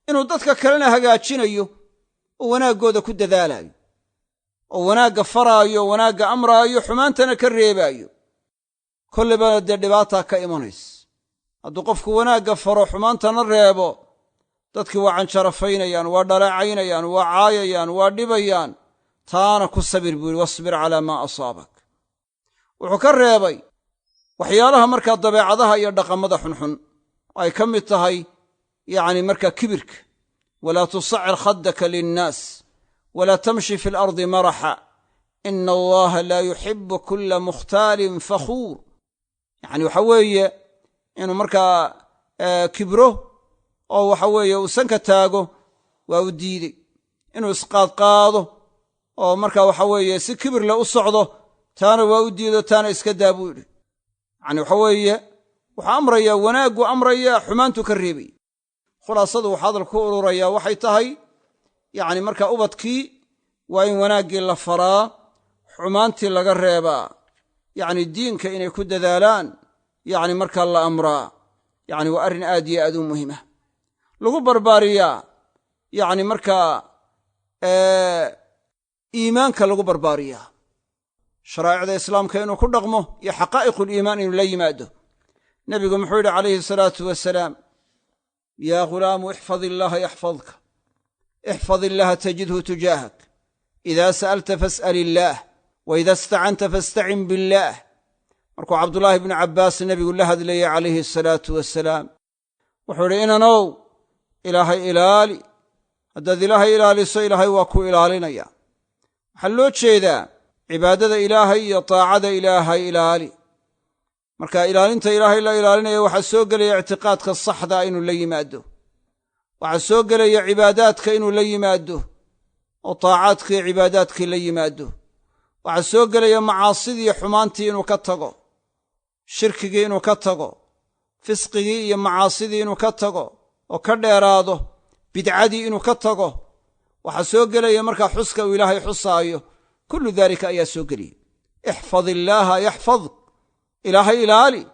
inuu dadka kalena hagaajinayo oo wanaaggooda ku dadaalayo, oo wanaagga faraayo, wanaagga amraayo, xumaantana ka reebaayo. kolleyba dee dhibaataa ka imanaysa. hadduu qofku wanaagga faro xumaantana reebo dadkii waa canjarafaynayaan, waa dhaleecaynayaan, waa caayayaan, waa dhibayaan. taana ku sabir buu yidhi, wasbir calaa maa asaabak. wuxuu ka reebay waxyaalaha markaa dabeecadaha iyo dhaqamada xunxun ay ka mid tahay markaa kibirka. walaa tusacir khaddaka linnaas walaa tamshi fi alardi maraxa ina allaha laa yuxibu kulla mukhtaalin fakhuur. waxa weeye inuu markaa kibro oo waxa weeye uu sanka taago waa u diidey. inuu isqaadqaado oo markaa waxa weeye si kibir leh u socdo taana waa u diido, taana iska daa buu yidhi. waxa weeye wuxuu amrayaa wanaaggu amrayaa, xumaantu ka reebay. khulaasadu waxaa hadal ku ururayaa waxay tahay markaa ubadkii waa in wanaaggii la faraa, xumaantii laga reebaa. diinka inay ku dadaalaan markaa la amraa. waa arrin aad iyo aad u muhiima. lagu barbaariyaa markaa iimaanka lagu barbaariyaa, sharaa'icda islaamka inuu ku dhaqmo iyo xaqaa'iquliimaan inuu la yimaado. nebigu muxuu yidhi calayhi salaatu wasalaam, yaa ghulaamu ixfad illaaha yaxfadka, ixfad illaaha tajidhu tujaahak, idaa sa'alta fas'al illaah, wa idaa istacanta fastacin billaah. markuu cabdullaahi bnu cabbaas nebigu la hadlayay calayhi asalaatu wasalaam, wuxuu idhi inanow ilaahay ilaali, haddaad ilaahay ilaaliso ilaahay waa ku ilaalinaya. waxaa loo jeedaa cibaadada ilaahay iyo taacada ilaahay ilaali. marka ilaalinta ilaahay la ilaalinaya waxaa soo gelaya ictiqaadka saxda inuu la yimaado, waxaa soo gelaya cibaadaadka inuu la yimaado oo taacaadkii cibaadaadkii la yimaado. waxaa soo gelaya macaasidii xumaantii inuu ka tago, shirkigii inuu ka tago, fisqigii iyo macaasidii inuu ka tago oo ka dheeraado, bidcadii inuu ka tago. waxaa soo gelaya markaa xuska uu ilaahay xusaayo. kullu daalika ayaa soo geliya. ixfad illaaha yaxfadk, ilaahay ilaali.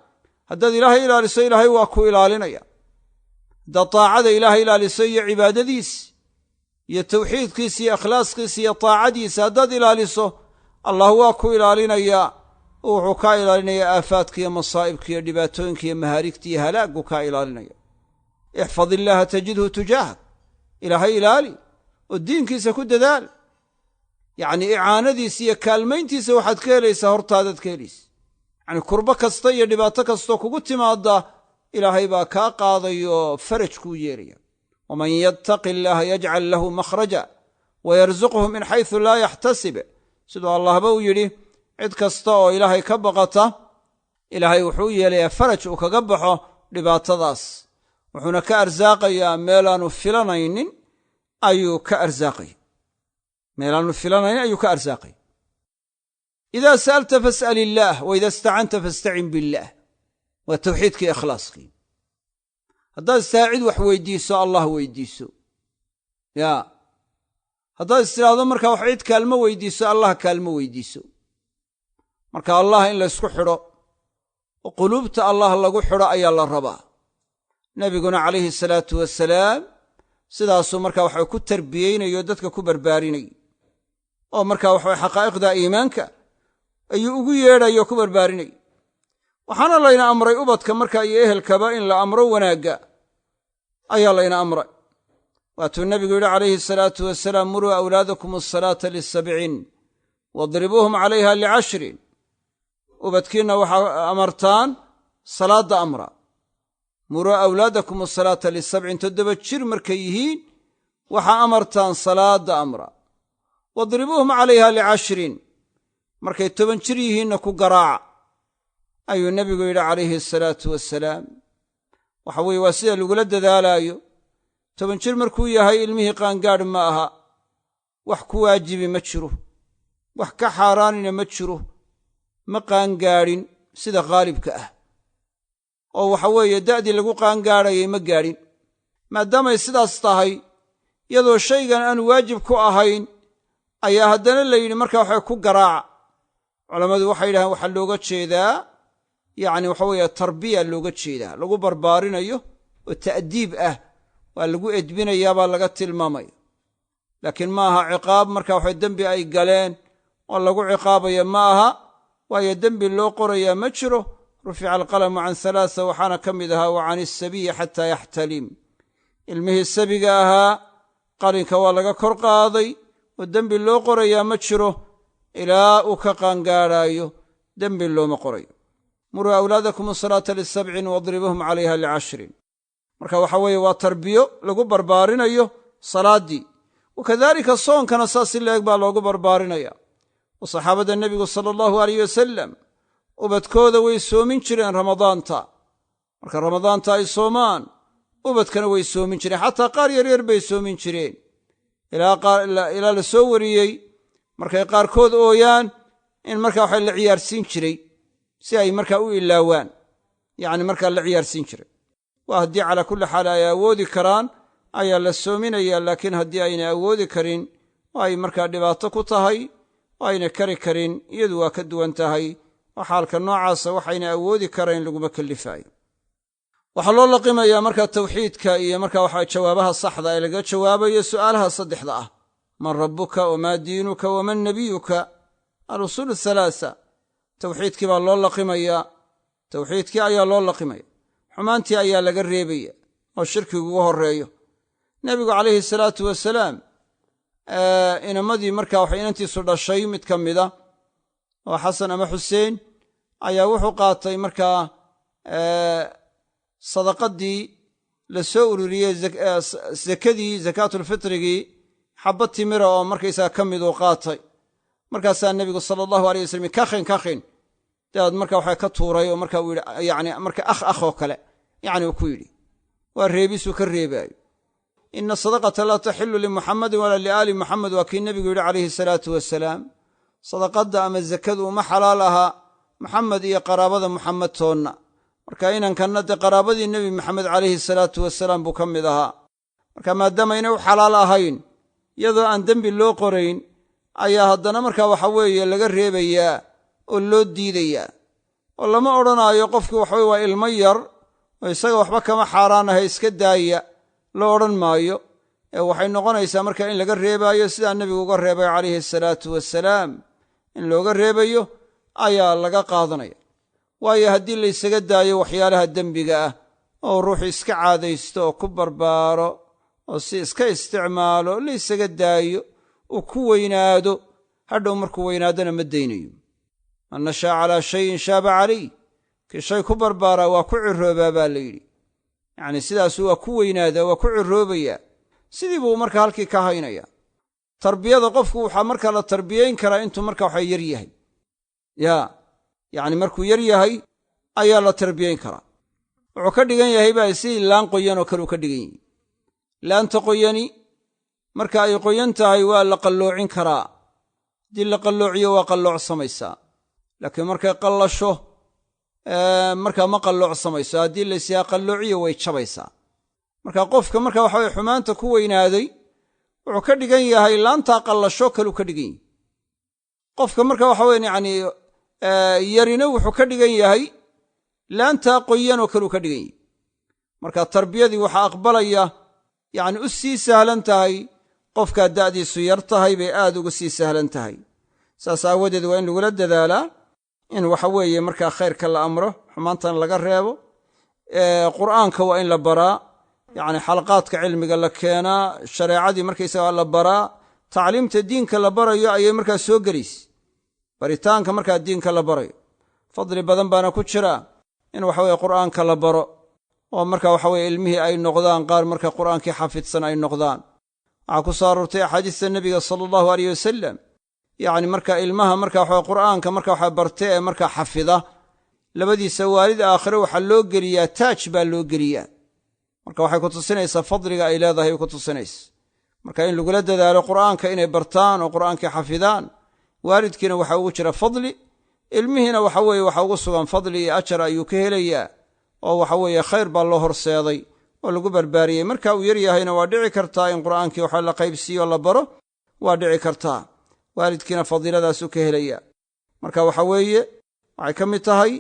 haddaad ilaahay ilaaliso ilaahay waa ku ilaalinaya. haddaad taacada ilaahay ilaaliso iyo cibaadadiisi iyo tawxiidkiisa iyo ikhlaaskiisa iyo taacadiisa haddaad ilaaliso, allah waa ku ilaalinayaa oo wuxuu kaa ilaalinayaa aafaadka iyo masaa'ibka iyo dhibaatooyinka iyo mahaarigta iyo halaaggu kaa ilaalinaya. ixfad illaaha tajidhu tujaahak, ilaahay ilaali oo diinkiisa ku dadaal. icaanadiisa iyo kaalmayntiisa waxaad ka helaysaa hortaadaad ka helaysa. kurbo kasta iyo dhibaato kastoo kugu timaadda ilaahay baa kaa qaadayoo faraj kuu yeelaya. waman yattaqi illaaha yajcal lahu makhraja wayarzuqhu min xaysu laa yaxtasib. siduu allahba uu yidhi, cid kasta oo ilaahay ka baqata ilaahay wuxuu yeelayaa faraj uu kaga baxo dhibaatadaas, wuxuuna ka arsaaqayaa meelaanu filanaynin ayuu ka arsaaqaya. meelaanu filanaynin ayuu ka arsaaqaya. idaa sa'alta fas'al illaah wa idaa istacanta fastacin billaah. waa tawxiidkii ikhlaaskii. haddaad saacid wax weydiiso allah weydiiso. haddaad istiraahdo markaa wax cid kaalmo weydiiso allah kaalmo weydiiso. marka allah in laysku xidho oo quluubta allah lagu xidho ayaa la rabaa. nebiguna calayhi salaatu wasalaam sidaasuu markaa waxa ku tarbiyeynayo dadka ku barbaarinay oo markaa waxa xaqaa'iqda iimaanka ayuu ugu yeedhayo ku barbaarinay. waxaana layna amray ubadka markaa iyo ehelkaba in la amro wanaagga ayaa layna amray. waatuu nebigu yidhi calayhi salaatu wasalaam, muruu awlaadakum asalaata lis7 wadribuuhum calayha li10. ubadkiinna waxaa amartaan salaadda amra. muruu awlaadakum asalaata lis7, 7 jir markay yihiin waxaa amartaan salaadda amra. wadribuuhum calayha li10, markay 10 jir yihiinna ku garaaca, ayuu nebigu yidhi calayhi asalaatu wasalaam. waxa weeye waa sida lagula dadaalaayo. 10 jir markuu yahay ilmihii qaangaadh ma aha. wax ku waajibi ma jiro, wax ka xaaraanina ma jiro, ma qaangaadhin sida qaalibka ah. oo waxa weeye da'dii lagu qaangaadhayay ma gaadhin. maadaamay sidaas tahay, iyadoo shaygan aan waajib ku ahayn ayaa haddana la yidhi markaa waxay ku garaaca. culammadu waxay yidhahaan waxaa looga jeedaa waxa weeye tarbiya looga jeedaa, lagu barbaarinayo oo ta'diib ah, waa lagu edbinayaa baa laga tilmaamaya. laakiin ma aha ciqaab markaa waxa dembi ay galeen oo lagu ciqaabaya ma aha, waayo dembi loo qorayaa ma jiro, rufica alqalamu can halaasa waxaana ka mid ahaa wa can isabiyi xataa yaxtalim ilmihii sabiga ahaa qalinka waa laga kor qaaday oo dembi loo qorayaa ma jiro ilaa uu ka qaangaadhaayo dembi looma qorayo muruu awlaadakum asalaata lisabcin wadribuhum calayha licashrin marka waxa weeye waa tarbiyo lagu barbaarinayo salaaddii wakadaalika soonkana saas si la eg baa loogu barbaarinaya oo saxaabadda nebigu sala allahu alayh wasalam ubadkooda way soomin jireen ramadaanta marka ramadaanta ay soomaan ubadkana way soomin jireen xataa qaar yaryar bay soomin jireen ilaa la soo wariyey markay qaarkood ooyaan in markaa waxa la ciyaarsiin jiray si ay markaa u ilaawaan yacni markaa la ciyaarsiin jiray waa haddii calaa kulli xaal ay awoodi karaan ayaa la soominayaa laakiin haddii aynay awoodi karin oo ay markaa dhibaato ku tahay oo ayna kari karin iyadu waa ka duwan tahay oo xaalka noocaasa waxayna awoodi karayn laguma kellifaayo waxaa loo laqimayaa markaa tawxiidka iyo markaa waxaa jawaabaha saxda ee laga jawaabayo su'aalaha saddexda ah man rabbuka wamaa diinuka waman nabiyuka alusuul halaasa tawxiidkii baa loo laqimayaa tawxiidkii ayaa loo laqimaya xumaantii ayaa laga reebaya oo shirkigu ugu horreeyo nebigu calayhi salaatu wasalaam inamadii markaa waxay inantiisu dhashay mid ka mida oo xasan ama xuseen ayaa wuxuu qaatay markaa sadaqadii la soo ururiyey zakadii zakaatulfitrigii xabba timira oo markaysaga ka miduu qaatay markaasaa nebigu sala allahu alay wasalam kakhin daad marka waxa ka tuuray oo marka uu yidhi yani marka akh oo kale yani uu ku yidhi waa reebisuu ka reebaayo ina sadaqata laa taxilu limuxamadin walaa liaali muxamed waa kii nebigu yidhi calayhi salaatu wasalaam sadaqadda ama zakadu uma xalaal aha muxamed iyo qaraabada muxamed toonna marka inankanna dee qaraabadii nebi maxamed calayhi salaatu wasalaam buu ka mid ahaa marka maadaamaynay u xalaal ahayn iyadoo aan dembi loo qorayn ayaa haddana marka waxa weeye laga reebayaa oo loo diidayaa oo lama odhanaayo qofkii waxaweye waa ilmo yar oo isaga waxba kama xaaraanahay iska daaya loo odhan maayo ee waxay noqonaysaa marka in laga reebaayo sidaa nebigu uga reebay calayhi salaatu wasalaam in looga reebayo ayaa laga qaadanaya waayo haddii laysaga daayo waxyaalaha dembiga ah oo ruuxu iska caadaysto oo ku barbaaro oo si iska isticmaalo laysaga daayo uu ku weynaado hadhow markuu weynaadona ma daynayo man nashaa calaa shayin shaaba calayh kii shay ku barbaaraa waa ku ciroobaa baa la yidhi yacnii sidaasu waa ku weynaadaa waa ku ciroobayaa sidii buu marka halkii ka haynaya tarbiyada qofku waxaa markaa la tarbiyayn karaa intuu marka waxa yar yahay yacni markuu yar yahay ayaa la tarbiyayn karaa wuxuu ka dhigan yahay baa sidii laan qoyan oo kale uu ka dhigan yahay laanta qoyani marka ay qoyan tahay waa la qalloocin karaa haddii la qalloociyo waa qalloocsamaysaa laakiin markay qallasho markaa ma qalloocsamayso haddii laysiyaa qalloociyo way jabaysaa marka qofka marka waxa weye xumaanta ku weynaaday wuxuu ka dhigan yahay laantaa qallasho kaleu ka dhigan yahay qofka marka waxa weye yacni yarina wuxuu ka dhigan yahay laantaa qoyanoo kaleu ka dhigan yahay marka tarbiyadii waxaa aqbalaya yacni u sii sahlan tahay qofkaa da'diisu yar tahay bay aad uga sii sahlan tahay saas aawadeed waa in lagula dadaalaa in waxa weeye markaa khayrka la amro xumaantana laga reebo qur'aanka waa in la baraa yacni xalaqaadka cilmiga la keenaa shareecadii markaysaga la baraa tacliimta diinka la barayo ayay markaa soo gelaysa baritaanka markaa diinka la barayo fadli badan baana ku jira in waxaweye qur'aanka la baro oo marka waxaweye ilmihii ay noqdaan qaar marka qur'aankii xafidsan ay noqdaan waxaa ku soo aroortay axaadiista nebiga sala allahu aleyh wasalam yacni marka ilmaha marka waxawe qur'aanka marka waxa barte ee markaa xafida labadiisa waalid aakhire waxaa loo geliyaa taaj baa loo geliyaa marka waxay ku tusinaysaa fadliga ay leedahay ku tusinaysa marka in lagula dadaalo qur'aanka inay bartaan oo qur'aankii xafidaan waalidkiina waxaa ugu jira fadli ilmihiina waxa weeye waxa ugu sugan fadli iyo ajar ayuu ka helayaa oo waxa weeye khayr baa loo horseeday oo lagu barbaariyey marka uu yar yahayna waa dhici kartaa in qur'aankii waxa la qaybsiiyo la baro waa dhici kartaa waalidkiina fadiiladaasuu ka helayaa marka waxa weeye waxay ka mid tahay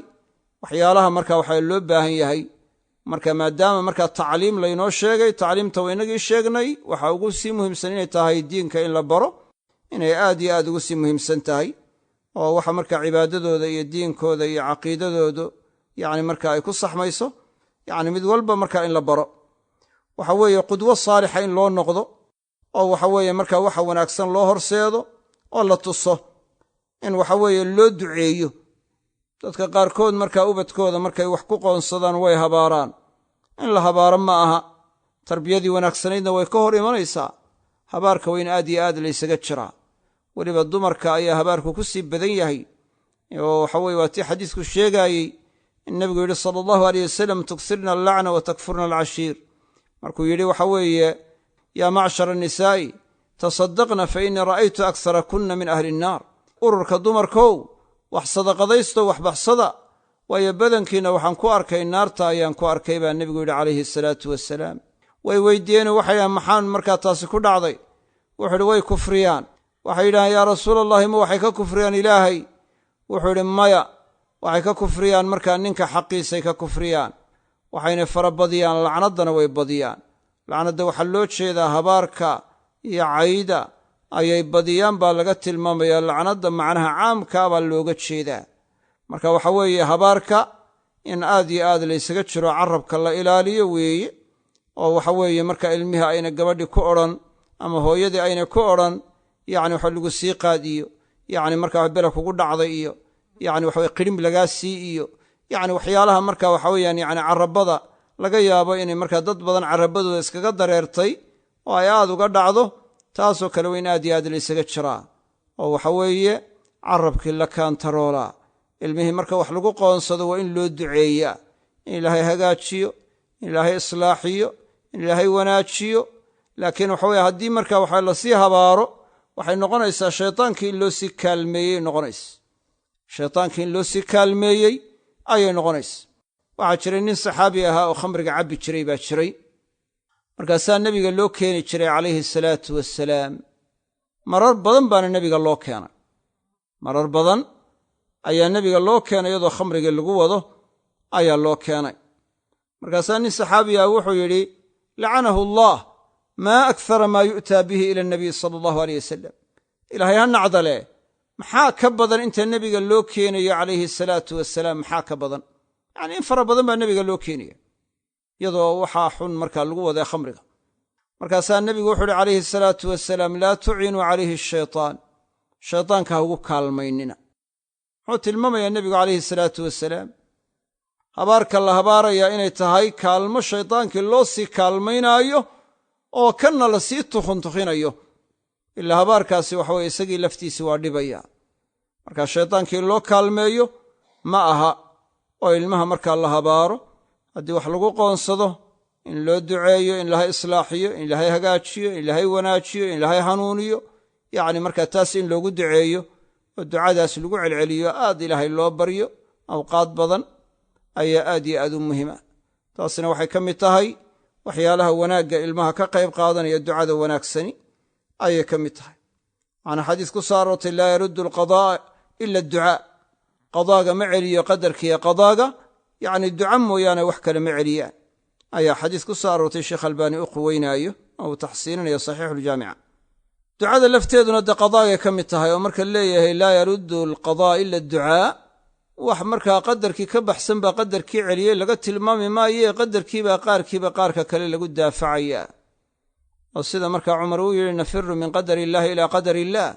waxyaalaha marka waxa loo baahan yahay marka maadaama marka tacliim laynoo sheegay tacliimta waynagii sheegnay waxa ugu sii muhiimsan inay tahay diinka in la baro inay aad iyo aad ugu sii muhiimsan tahay oo waxa marka cibaadadooda iyo diinkooda iyo caqiidadooda yacni marka ay ku saxmayso yacni mid walba marka in la baro waxa weeye qudwo saalixa in loo noqdo oo waxa weeye marka waxa wanaagsan loo horseedo oo la tuso in waxa weeye loo duceeyo dadka qaarkood markaa ubadkooda markay wax ku qoonsadaan way habaaraan in la habaaro ma aha tarbiyadii wanaagsanaydna way ka hor imanaysaa habaarka waa in aad iyo aad laysaga jiraa weliba dumarka ayaa habaarku ku sii badan yahay oo waxa weye waa tii xadiisku sheegaayey in nebigu yidhi sala allahu aleyh wasalam tuksirna allacna wa takfurna alcashiir markuu yidhi waxa weeye yaa macshara annisaa'i tasaddaqna fa innii ra'aytu aksara kunna min ahli innaar ururka dumarkow wax sadaqadaysto wax baxsada waayo badankiinna waxaan ku arkay naarta ayaan ku arkay baa nebigu yidhi calayhi asalaatu wasalaam way weydiiyeen waxay dhahaan maxaan markaa taasi ku dhacday wuxuu idhi way kufriyaan waxay yidhahaan yaa rasuulallaahi ma waxay ka kufriyaan ilaahay wuxuu idhi maya waxay ka kufriyaan markaa ninka xaqiisay ka kufriyaan waxayna farabadiyaan lacnaddana way badiyaan lacnadda waxaa loo jeedaa habaarka iyo cayda ayay badiyaan baa laga tilmaamayaa lacnadda macnaha caamkaa baa looga jeedaa marka waxa weeye habaarka in aad iyo aad laysaga jiro carabka la ilaaliyo weeye oo waxa weeye marka ilmihii ayna gabadhi ku odhan ama hooyadii ayna ku odhan yacni waxa lagu sii qaad iyo yacni markaa bela kugu dhacday iyo yacni waxa weye qidhim lagaa sii iyo yacni waxyaalaha marka waxa weeyaan yacni carabada laga yaabo inay markaa dad badan carabadooda iskaga dareertay oo ay aad uga dhacdo taasoo kale waa in aad iyo aad laysaga jiraa oo waxa weeye carabkii la kaantaroolaa ilmihii marka wax lagu qoonsado waa in loo duceeyaa in ilaahay hagaajiyo in ilaahay islaaxiyo in ilaahay wanaajiyo laakiin waxa weye haddii marka waxa lasii habaaro waxay noqonaysaa shaytaankii in loo sii kaalmeeyey noqonaysa shaytaankii in loo sii kaalmeeyey ayay noqonaysa waxaa jiray nin saxaabi ahaa oo khamriga cabbi jiray baa jiray markaasaa nebiga loo keeni jiray calayhi salaatu wasalaam marar badan baana nebiga loo keenay marar badan ayaa nebiga loo keenay iyadoo khamrigii lagu wado ayaa loo keenay markaasaa nin saxaabi ah wuxuu yidhi lacanahu allah maa akthara maa yu'taa bihi ila anabiy sala allahu aleyh wasalam ilaahay ha nacdale maxaa ka badan inta nebiga loo keenayo calayhi salaatu wasalaam maxaa ka badan yacni in fara badan baa nebiga loo keenaya iyadoo waxaa xun markaa lagu waday khamriga markaasaa nebigu wuxuu uhi calayhi salaatu wasalaam laa tucinuu calayhi ashaytaan shaytaanka ha ugu kaalmaynina muxuu tilmaamayaa nebigu calayhi salaatu wasalaam habaarka la habaarayaa inay tahay kaalmo shaytaankii loo sii kaalmaynaayo oo kanna la sii tukhuntukhinayo ilaa habaarkaasi waxa weye isagii laftiisii waa dhibaya markaa shaytaankii loo kaalmeeyo ma aha oo ilmaha markaa la habaaro haddii wax lagu qoonsado in loo duceeyo in ilaahay islaaxiyo in ilaahay hagaajiyo in ilaahay wanaajiyo in ilaahay hanuuniyo yacni markaa taas in loogu duceeyo oo ducadaas lagu celceliyo aad ilaahay loo baryo awqaad badan ayaa aad iyo aad u muhiima taasina waxay ka mid tahay waxyaalaha wanaagga ilmaha ka qayb qaadanaya ducada wanaagsani ayay ka mid tahay waxaana xadiis ku soo aroortay laa yaruddu alqadaa ila adducaa qadaaga ma celiyo qadarkiiyo qadaaga yacni duca mooyaane wax kale ma celiyaan ayaa xadiis ku soo aroortay sheekh albaani u quweynaayo oo uu taxsiininayo saxiixuljaamica ducada lafteeduna dee qadaagay ka mid tahay oo marka leeyahay laa yaruddu alqadaa ila adducaa wax markaa qadarkii ka baxsan baa qadarkii celiyey laga tilmaami maaye qadarkiibaa qaarkiiba qaarka kale lagu daafacaya oo sida markaa cumar uu yidhi nafiru min qadari illaahi ilaa qadari illaah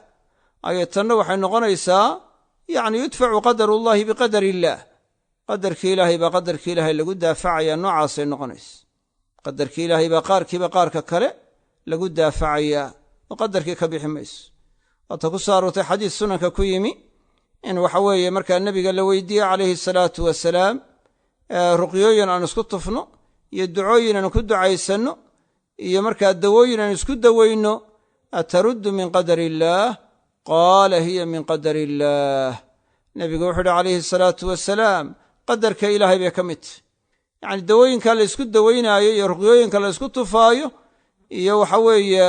ayay tanna waxay noqonaysaa yacni yudfacu qadarullaahi biqadari illaah qadarkii ilaahay baa qadarkii ilaahay lagu daafacaya noocaasay noqonaysa qadarkii ilaahay baa qaarkiiba qaarka kale lagu daafacayaa oo qadarkii ka bixi mayso waata ku soo aroortay xadiis sunanka ku yimi in waxa weeye markaa nebiga la weydiiyey calayhi salaatu wasalaam ruqyooyin aan isku tufno iyo ducooyin aan ku ducaysanno iyo markaa dawooyin aan isku dawayno ataruddu min qadari illaah qaala hiya min qadari illaah nebigu wuxuu uhi calayhi salaatu wasalaam qadarka ilaahay bay ka mid tahy yacni dawooyinka la ysku dawaynaayo iyo ruqyooyinka la ysku tufaayo iyo waxa weeye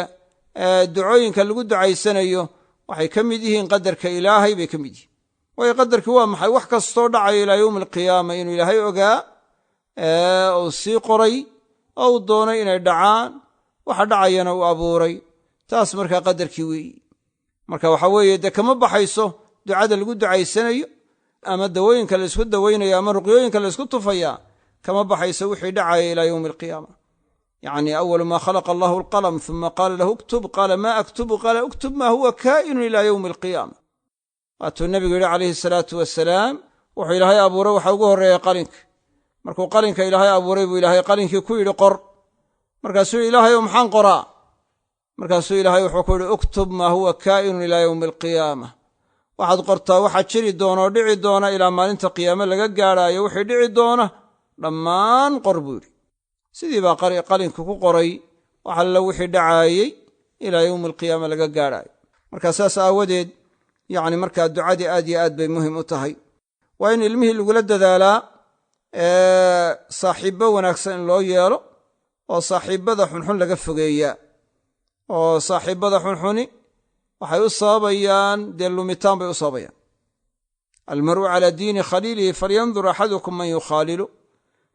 ducooyinka lagu ducaysanayo waxay ka mid yihiin qadarka ilaahay bay ka mid yihiin waayo qadarkii waa maxay wax kastoo dhacaya ilaa yowmi alqiyaama inuu ilaahay ogaa uu sii qoray oo uu doonay inay dhacaan waxa dhacayana uu abuuray taas markaa qadarkii weeyi marka waxa weeye dee kama baxayso ducada lagu ducaysanayo ama dawooyinka la isku dawaynaya ama ruqyooyinka la isku tufaya kama baxayso wixii dhacaya ilaa yowmi alqiyaama. yacni awalu maa khalaqa allahu alqalam uma qaala lahu uktub qaala maa aktubu qaala uktub maa huwa kaa'inun ilaa yowmi alqiyaama. waatuu nebigu yidhi calayhi salaatu wasalaam, wuxuu ilaahay abuuray waxa ugu horreeya qalinka. markuu qalinka ilaahay abuuray buu ilaahay qalinkii ku yidhi qor. markaasuu yidhi ilaahayow maxaan qoraa? markaasuu ilaahay wuxuu ku yidhi uktub maa huwa kaa'inun ilaa yowmi alqiyaama. waxaad qortaa waxa jiri doona oo dhici doona ilaa maalinta qiyaame laga gaadhaayo wixii dhici doona dhammaan qor buu yidhi. sidii baa qalinka ku qoray wax alla wixii dhacaayey ilaa yowmi alqiyaama laga gaadhaayo. markaa saas aawadeed yacni markaa ducadii aad iyo aad bay muhim u tahay. waa in ilmihii lagula dadaalaa saaxiibbo wanaagsan in loo yeelo oo saaxiibbada xunxun laga fogeeyaa. oo saaxiibbada xunxuni waxay u sababayaan dee lumitaan bay u sababayaan. almar'u calaa diini khaliilihi falyandur axadukum man yukhaalilu.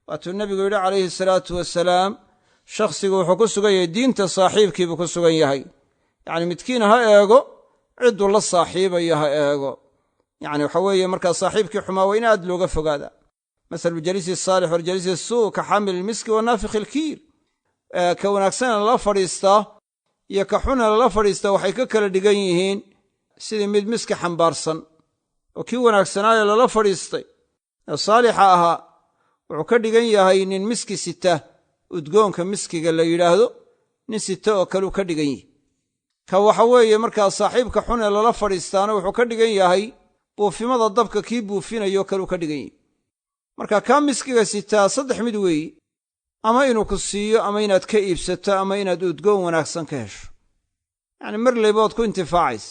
waatuu nebigu yidhi calayhi salaatu wasalaam, shakhsigu wuxuu ku sugan yahay diinta saaxiibkiibuu ku sugan yahay. yacni midkiina ha eego cidduu la saaxiibayo ha eego. yacni waxa weeye markaa saaxiibkii xumaa waa in aad looga fogaadaa. masalu jaliisi saalix waljaliisi suu ka xaamil ilmiski wa naafikhi ilkiir. ka wanaagsana lala fadhiistaa iyo ka xuna lala fadhiistaa waxay ka kala dhigan yihiin sidii mid miski xambaarsan. oo kii wanaagsanaayo lala fadhiistay ee saalixa ahaa wuxuu ka dhigan yahay nin miski sita, udgoonka miskiga la yidhaahdo nin sita oo kaleu ka dhigan yihi. ka waxa weeye markaa saaxiibka xun ee lala fadhiistaana wuxuu ka dhigan yahay buufimada dabka kii buufinayo kaleu ka dhigan yihi. marka kaa miskiga sitaa saddex mid weeyi, ama inuu ku siiyo ama inaad ka iibsato ama inaad udgoon wanaagsan ka hesho. yacni mar laybood ku intifaacays.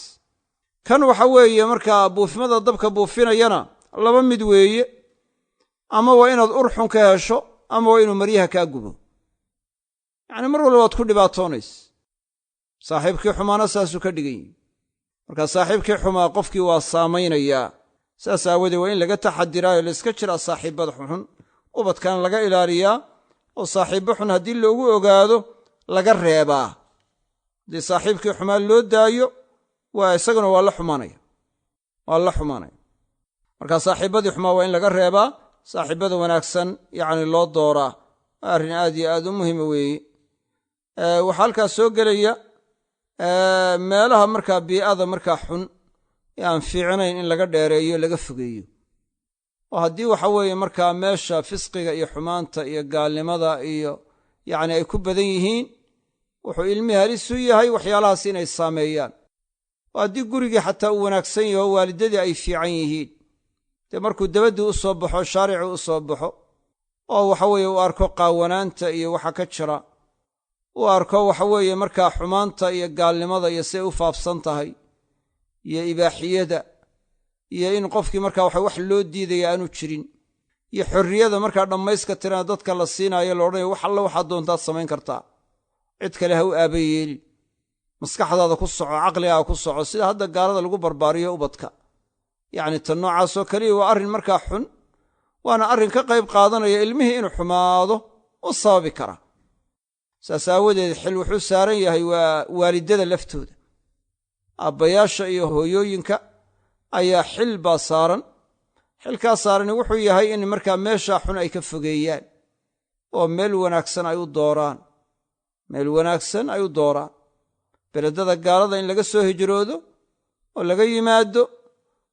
kan waxa weeye markaa buufimada dabka buufinayana laba mid weeye, ama waa inaad urxun ka hesho ama waa inuu maryaha kaa gubo. yacni mar walba waad ku dhibaatoonays. saaxiibkii xumaana saasuu ka dhigan yihi. markaa saaxiibkii xumaa qofkii waa saamaynayaa. saas aawadee waa in laga taxadiraayo layska jiraa saaxiibbada xunxun, ubadkana laga ilaaliyaa oo saaxiibbo xun haddii loogu ogaado laga reebaa. haddii saaxiibkii xumaa loo daayo waa isaguna waa la xumaanaya. markaa saaxiibbadii xumaa waa in laga reebaa, saaxiibbada wanaagsan yacni loo dooraa. waa arrin aad iyo aad u muhima weeye. waxaa halkaas soo gelaya meelaha markaa bii'ada markaa xun ee aan fiicnayn in laga dheereeyo laga fogeeyo. oo haddii waxa weeye markaa meesha fisqiga iyo xumaanta iyo gaalnimada iyo yacni ay ku badan yihiin, wuxuu ilmihi halis u yahay waxyaalahaas inay saameeyaan. oo haddii gurigii xataa uu wanaagsan yaho waalidadii ay fiican yihiin, dee markuu dabaddii u soo baxo, shaaricii u soo baxo, oo waxa weeye uu arko qaawanaanta iyo waxa ka jira, uu arko waxa weeye markaa xumaanta iyo gaalnimada iyo siday u faafsan tahay iyo ibaaxiyada iyo in qofkii markaa wax loo diidaya aanu jirin, iyo xorriyada markaa dhammayska tirana dadka la siinaayo la odhanayo wax alla waxaad doontaad samayn kartaa, cid kale ha u aaba yeelin, maskaxdaada ku soco, caqligaaga ku soco, sida hadda gaalada lagu barbaariyo ubadka. yacni tan noocaasoo keliya waa arrin markaa xun, waana arrin ka qayb qaadanaya ilmihii inuu xumaado u sababi kara. saas aawadeed xil wuxuu saaran yahay waa waalidada laftooda. aabbayaasha iyo hooyooyinka ayaa xil baa saaran. xilkaa saarani wuxuu yahay in markaa meeshaa xun ay ka fogeeyaan oo meel wanaagsan ay u dooraan. beledada gaalada in laga soo hijroodo oo laga yimaado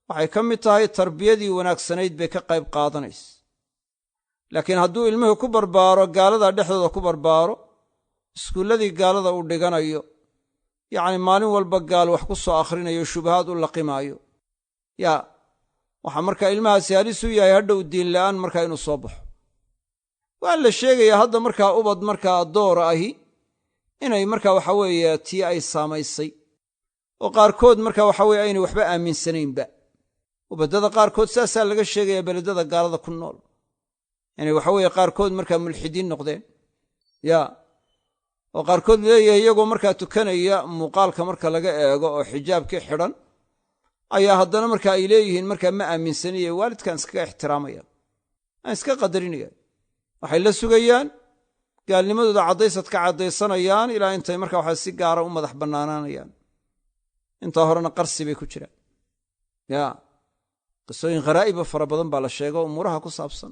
waxay ka mid tahay tarbiyadii wanaagsanayd bay ka qayb qaadanaysa. laakiin hadduu ilmuhu ku barbaaro gaalada dhexdooda ku barbaaro, iskuulladii gaalada uu dhiganayo, yacni maalin walba gaal wax ku soo akhrinayo, shubahaad u laqimaayo, waxaa markaa ilmahaasi halis u yahay hadhow diin la'aan markaa inuu soo baxo. waa la sheegayaa hadda markaa ubad markaa doora ahi inay markaa waxa weeye tii ay saamaysay, oo qaarkood markaa waxa weye aynay waxba aaminsanaynba. ubaddada qaarkood saasaa laga sheegayaa beledada gaalada ku nool, inay waxa weeye qaarkood markaa mulxidiin noqdeen. oo qaarkood leeyahay iyagoo markaa tukanaya muuqaalka marka laga eego oo xijaabkii xidhan ayaa haddana markaa ay leeyihiin markaa ma aaminsaniye waalidkan iskaga ixtiraamayaan, aan iska qadarinayaan. waxay la sugayaan gaalnimadooda caddaysad ka caddaysanayaan ilaa intay markaa waxa si gaara u madax bannaanaanayaan. intaa horena qarsi bay ku jiraan. qisooyin kharaa'ib fara badan baa la sheego umuuraha ku saabsan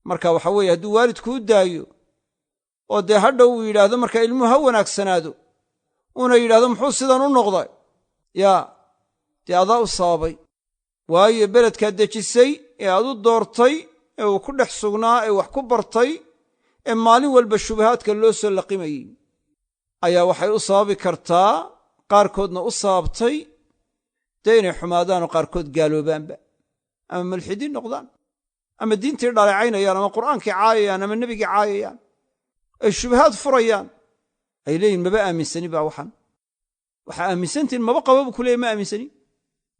marka waxa weeye hadduu waalidku u daayo oo dee hadhow uu yidhaahdo marka ilmuhu ha wanaagsanaado una yidhaahdo muxuu sidan u noqday yaa dee adaa u sababay waayo beledkaad dejisay ee aad u doortay ee uu ku dhex sugnaa ee wax ku bartay ee maalin walba shubahaadka loo soo laqimayey ayaa waxay u sababi kartaa qaarkoodna u sababtay dee inay xumaadaanoo qaarkood gaaloobaanba ama mulxidiin noqdaan ama diintii dhaleecaynayaan ama qur'aankii caayayaan ama nebigii caayayaan ay shubahaad furayaan ay leeyihin maba aaminsani baa waxaa aaminsantihin maba qaba buu ku leeyay ma aaminsani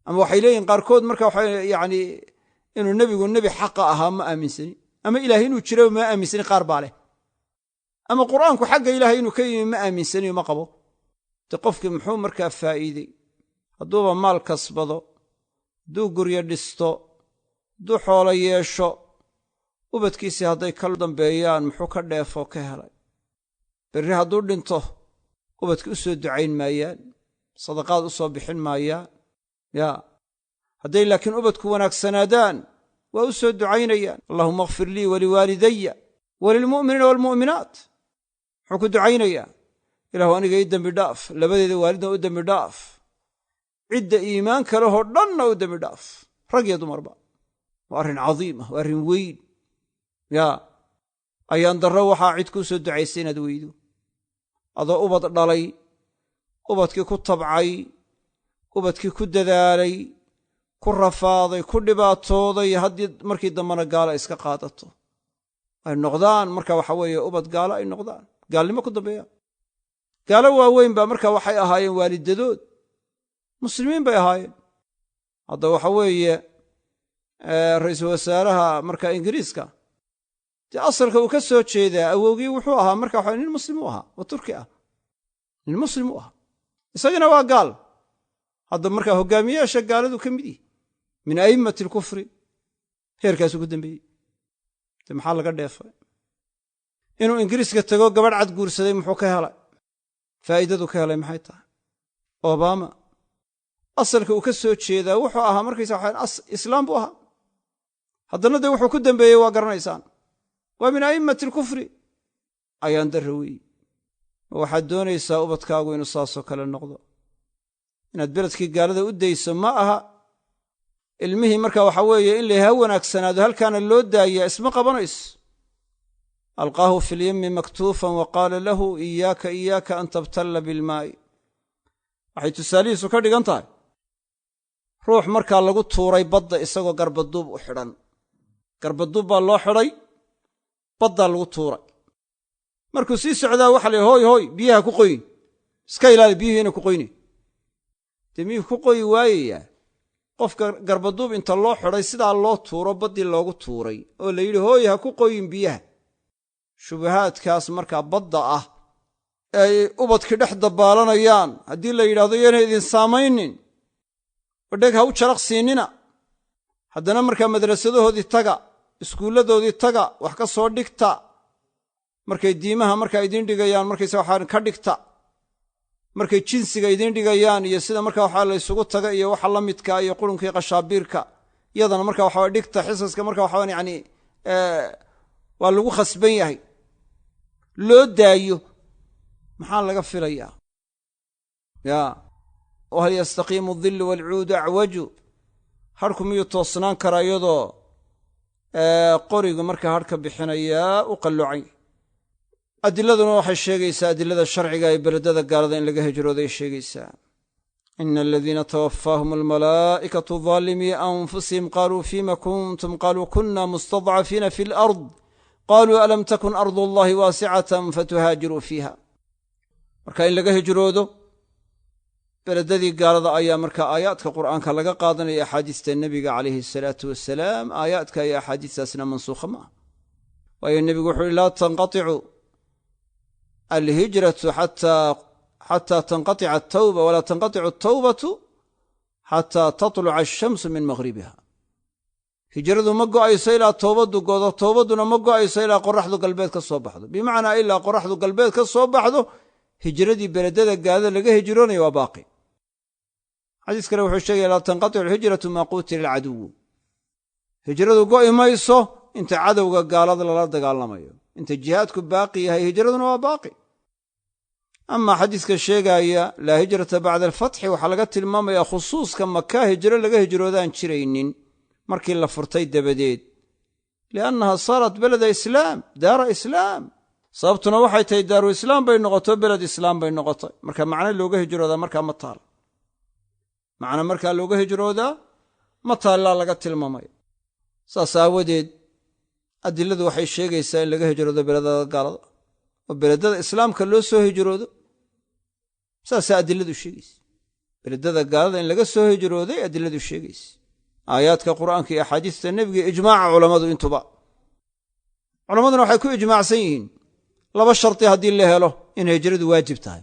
ama waxay leeyihin qaarkood marka waxa yacni inuu nebigu nebi xaqa ahaa ma aaminsani ama ilaahay inuu jiraba ma aaminsani qaar baa leh ama qur'aanku xagga ilaahay inuu ka yimi ma aaminsani ma qabo de qofkii muxuu markaa faa'iidey hadduuba maal kasbado hadduu guryo dhisto hadduu xoolo yeesho ubadkiisii hadday ka dambeeyaan muxuu ka dheefoo ka helay berri hadduu dhinto ubadki u soo ducayn maayaan sadaqaad u soo bixin maayaan yaa hadday laakiin ubadku wanaagsanaadaan waa u soo ducaynayaan allahuma akfir lii waliwaalidaya walilmu'miniina waalmu'minaat muxuu ku ducaynayaa ilaahu aniga ii dembi dhaaf labadeeda waalidna u dembi dhaaf cidda iimaanka lehoo dhanna u dembi dhaaf rag iyo dumarba waa arrin cadiim ah waa arrin weyn yaa ayaan darro waxaa cid kuu soo ducaysay inaad weydo adoo ubad dhalay ubadkii ku tabcay ubadkii ku dadaalay ku rafaaday ku dhibaatooday haddii markii dambena gaala iska qaadato ay noqdaan marka waxa weeye ubad gaalo ay noqdaan gaalnimo ku dambeeyaan gaalo waaweyn baa marka waxay ahaayeen waalidadood muslimiin bay ahaayeen hadda waxa weeye ra'iisul wasaaraha marka ingiriiska dee asalka uu ka soo jeedaa awowgii wuxuu ahaa marka waxa nin muslim u ahaa oo turki ah nin muslim u ahaa isagana waa gaal hadda markaa hoggaamiyeyaasha gaaladu ka mid yihi min a'immati alkufri heerkaasuu ku dambeeyey dee maxaa laga dheefay inuu ingiriiska tago gabadh cad guursaday muxuu ka helay faa'iidadu ka helay maxay tahay obama asalka uu ka soo jeedaa wuxuu ahaa markaysa waxa islaam buu ahaa haddana dee wuxuu ku dambeeyey waa garanaysaan waa min a'immati alkufri ayaan darra weeye waxaad doonaysaa ubadkaagu inuu saasoo kale noqdo inaad beledkii gaalada u dayso ma aha ilmihii marka waxa weeye in layha wanaagsanaado halkaana loo daayaa isma qabanayso alqaahu fi lyemmi maktuufan wa qaala lahu iyaaka an tabtalla bilmaa'i waxay tusaalihiisu ka dhigan tahay ruux markaa lagu tuuray badda isagoo garbaduub u xidhan garbaduub baa loo xidhay baddaa lagu tuuray markuu sii socdaa waxa la yidhi hooy biyaha ku qoyin iska ilaali biyuhu inay ku qoyne dee miyuu ku qoyi waayayaa qofka garbaduub inta loo xidhay sidaa loo tuuro baddii loogu tuuray oo la yidhi hooy ha ku qoyin biyaha shubahaadkaas markaa badda ah ee ay ubadkii dhex dabbaalanayaan haddii la yidhahdo yaynay idin saamaynin badheg ha u jaraq siinina haddana markaa madrasadahoodii taga iskuulladoodii taga wax ka soo dhigta markay diimaha markaa idiin dhigayaan markaysa waxaa ka dhigta markay jinsiga idiin dhigayaan iyo sida markaa waxaa la ysugu taga iyo waxa la midka iyo qurunkii qashaabiirka iyadana markaa waxaa dhigta xisaska markaa waxaa yacni waa lagu khasban yahay loo daayo maxaa laga filayaa yaa wahal yastaqiimu adillu waalcuudu acwaju harku miyuu toosnaan karaa iyadoo qorigu markaa harka bixinayaa u qalloocay adiladuna waxay sheegaysaa adilada sharciga ee beledada gaalada in laga hijrooday sheegaysaa ina aladiina tawaffaahum almalaa'ikatu dhaalimii anfusihim qaaluu fiima kuntum qaaluu kunna mustadcafiina fi alard qaaluu alam takun ardu allahi waasicatan fatuhaajiruu fiiha marka in laga hijroodo beledadii gaalada ayaa markaa aayaadka qur'aanka laga qaadanaya axaadiista nebiga calayhi asalaatu wassalaam aayaadka iyo axaadiistaasna mansuukha ma ah waayo nebigu wuxuu uhi laa tanqaticu alhijratu xataa tanqatica atawba walaa tanqaticu atawbatu xataa tatluca ashamsu min maghribiha hijradu ma go'ayso ilaa toobaddu godo toobadduna ma go'ayso ilaa qoraxdu galbeed ka soo baxdo bimacnaa ilaa qoraxdu galbeed ka soo baxdo hijradii beledada gaalada laga hijroonaya waa baaqi xadiis kale wuxuu sheegaya laa tanqaticu alhijratu maa qutila alcaduwu hijradu go'i mayso inta cadowga gaalada lala dagaalamayo inta jihaadku baaqi yahay hijraduna waa baaqi ama xadiiska sheegaya laa hijrata bacda alfatxi waxaa laga tilmaamaya khusuuska maka hijro laga hijroodaan jiraynin markii la furtay dabadeed liannaha saarat beleda islaam daara islaam sababtuna waxay tahay daaru islaam bay noqoto beled islaam bay noqotay marka macno looga hijroodaa markaa ma taal macno markaa looga hijroodaa ma taallaa laga tilmaamaya saas aawadeed adiladu waxay sheegaysaa in laga hijroodo beledada gaalada oo beledada islaamka loo soo hijroodo saasaa adiladu sheegaysa beledada gaalada in laga soo hijrooday adiladu sheegaysa aayaadka qur'aanka iyo axaadiista nebiga ijmaaca culammadu intuba culammaduna waxay ku ijmaacsan yihiin laba sharti haddii la helo in hijradu waajib tahay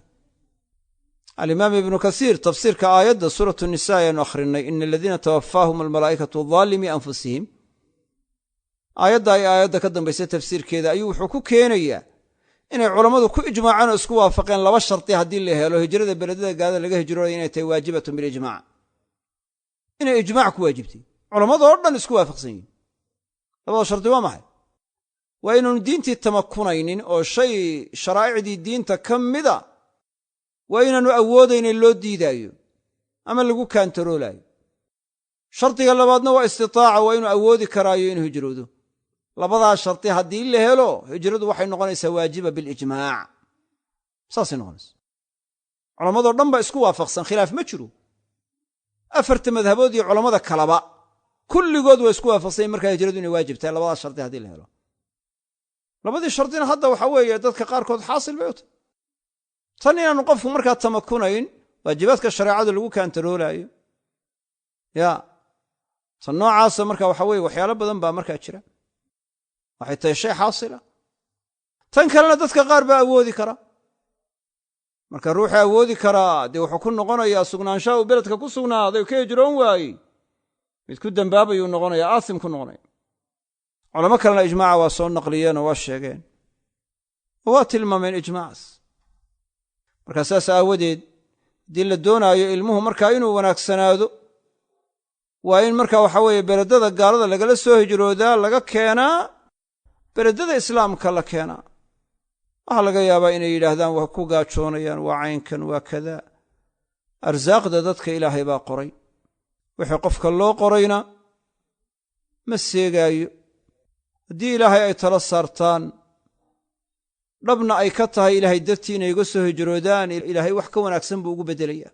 alimaam ibnu kasiir tafsiirka aayadda suuratu nisaa ayaanu akhrinay ina aladiina tawaffaahum almalaa'ikatu daalimii anfusihim aayadda ay aayadda ka dambaysa tafsiirkeeda ayuu wuxuu ku keenayaa inay culammadu ku ijmaaceen oo isku waafaqeen laba sharti haddii la helo hijrada beledada gaalada laga hijroonaya inay tahay waajibatun bilijmaac inay ijmaac ku waajibtay culammadu oo dhan isku waafaqsan yihin labada shardi waa maxay waa inaanu diintii tamakunaynin oo shay sharaa'icdii diinta ka mida waa inaanu awoodaynin loo diidaayo ama lagu kaantaroolaayo shardiga labaadna waa istitaaca waa inuu awoodi karaayo inuu hijroodo labadaa sharti haddii la helo hijradu waxay noqonaysaa waajiba bilijmaac saasay noqonaysaa culammadoo dhan ba isku waafaqsan khilaaf ma jiro afarta madhabood iyo culammada kaleba kulligood waa isku waafaqsanyin markaa hijradu inay waajib tahay labadaa sharti haddii la helo labadii shardina hadda waxaa weeye dadka qaarkood xaasil bay u tahay tan inaanu qofku markaa tamakunayn waajibaadka shareecada lagu kaantaroolaayo ya tan noocaasa marka waxa weye waxyaalo badan baa markaa jira waxay tahay shay xaasila tan kalena dadka qaar baa awoodi kara marka ruuxii awoodi karaa dee wuxuu ku noqonayaa sugnaanshaha uu beledka ku sugnaaday ka hijroon waayey mid ku dembaabayuu noqonaya aasim ku noqonaya culamo kalena ijmaaca waa soo naqliyeen oo waa sheegeen oo waa tilmaameen ijmaacaas markaa saas aawadeed haddii la doonaayo ilmuhu markaa inuu wanaagsanaado waa in markaa waxa weeye beledada gaalada lagala soo hijroodaa laga keenaa beledada islaamka la keenaa waxaa laga yaabaa inay yidhaahdaan waa ku gaajoonayaan waa caynkan waa kadaa arsaaqda dadka ilaahay baa qoray wixii qofka loo qorayna ma seegaayo haddii ilaahay ay tala saartaan dhabna ay ka tahay ilaahay dartii inay uga soo hijroodaan ilaahay wax ka wanaagsan buu ugu beddelayaa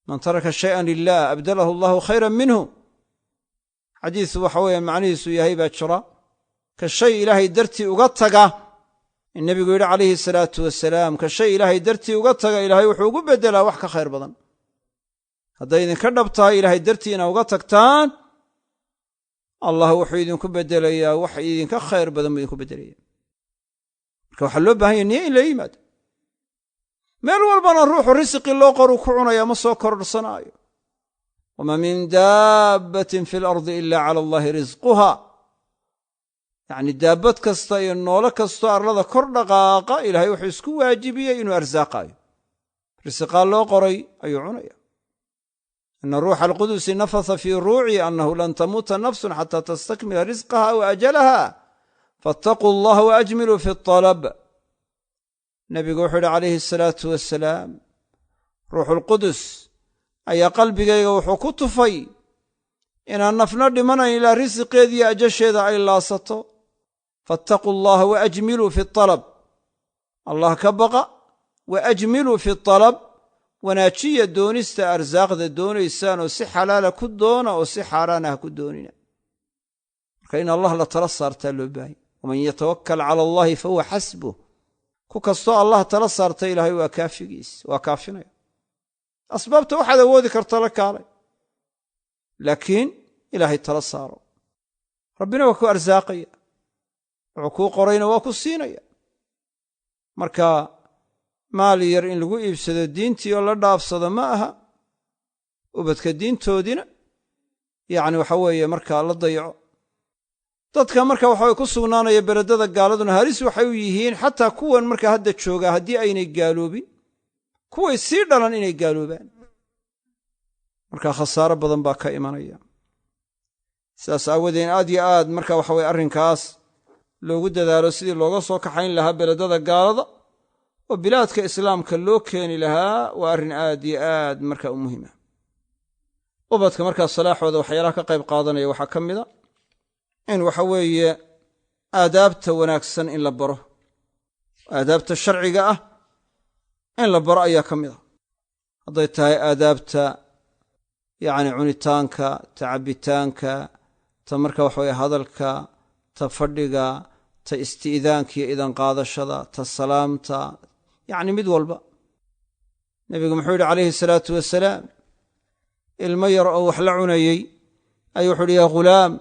man taraka shay'an lilah abdalahu allahu khayran minhu xadiis waxa weeye macnihiisu yahay baa jira ka shay ilaahay dartii uga taga in nebigu yidhi calayhi salaatu wasalaam ka shay ilaahay dartii uga taga ilaahay wuxuu ugu beddelaa wax ka khayr badan hadday idinka dhab tahay ilaahay dartii inaa uga tagtaan allah wuxuu idinku beddelayaa wax idinka khayr badan buu idinku beddelaya marka waxaa loo baahan yahy niyo in la yimaado meel walbana ruuxu risiqii loo qoruu ku cunaya ma soo kororhsanaayo wamaa min daabbatin fi alardi ila cala allahi risquha yacni daabbad kasta iyo noolo kastoo arlada kor dhaqaaqa ilaahay wuxuu isku waajibiyey inuu arsaaqaayo risiqaa loo qoray ayuu cunaya ina ruuxa alqudusi nafasa fii ruuci annahu lan tamuuta nafsun xataa tastakmila risqaha wa ajalaha faataquu allaha waajmiluu fi alab nebigu wuxuu yidhi calayhi asalaatu wasalaam ruuxulqudus ayaa qalbigayga wuxuu ku tufay inaan nafna dhimanayn ilaa risiqeediiyo ajasheeda ay laasato faataquu allaha waajmiluu fi alab allah ka baqa waajmiluu fi alab wanaajiya doonista arsaaqda doonaysaan oo si xalaala ku doona oo si xaaraana ha ku doonina marka in allah la tala saartaa loo baahanya waman yatawakkal cala allahi fahuwa xasbuh ku kastoo allah tala saarta ilaahay waa kaafigiis waa kaafinaya asbaabta waxaad awoodi karta la kaalay laakiin ilaahay tala saaro rabbina waa ku arsaaqaya wuxuu kuu qorayna waa ku siinaya marka maal yar in lagu iibsado diintii oo la dhaafsado ma aha ubadka diintoodiina yacni waxa weeye markaa la dayaco dadka marka waxaway ku sugnaanaya beledada gaaladuna halis waxay u yihiin xataa kuwan marka hadda joogaa haddii aynay gaaloobin kuway sii dhalan inay gaaloobaan markaa khasaaro badan baa ka imanaya. sidaas aawadeed aad iyo aad marka waxa weye arrinkaas loogu dadaalo sidii looga soo kaxayn lahaa beledada gaalada oo bilaadka islaamka loo keeni lahaa waa arrin aad iyo aad marka u muhiima. ubadka markaa salaaxooda waxyaalaha ka qayb qaadanaya waxaa ka mida in waxa weeye aadaabta wanaagsan in la baro, aadaabta sharciga ah in la baro ayaa ka mida. hadday tahay aadaabta cunitaanka, ta cabbitaanka, ta marka waxa weye hadalka, ta fadhiga, ta isti'daanka iyo idan qaadashada, ta salaamta, mid walba. nebigu muxuu yidhi calayhi salaatu wasalaam, ilmo yar oo wax la cunayey ayuu wuxu uhi yaa ghulaam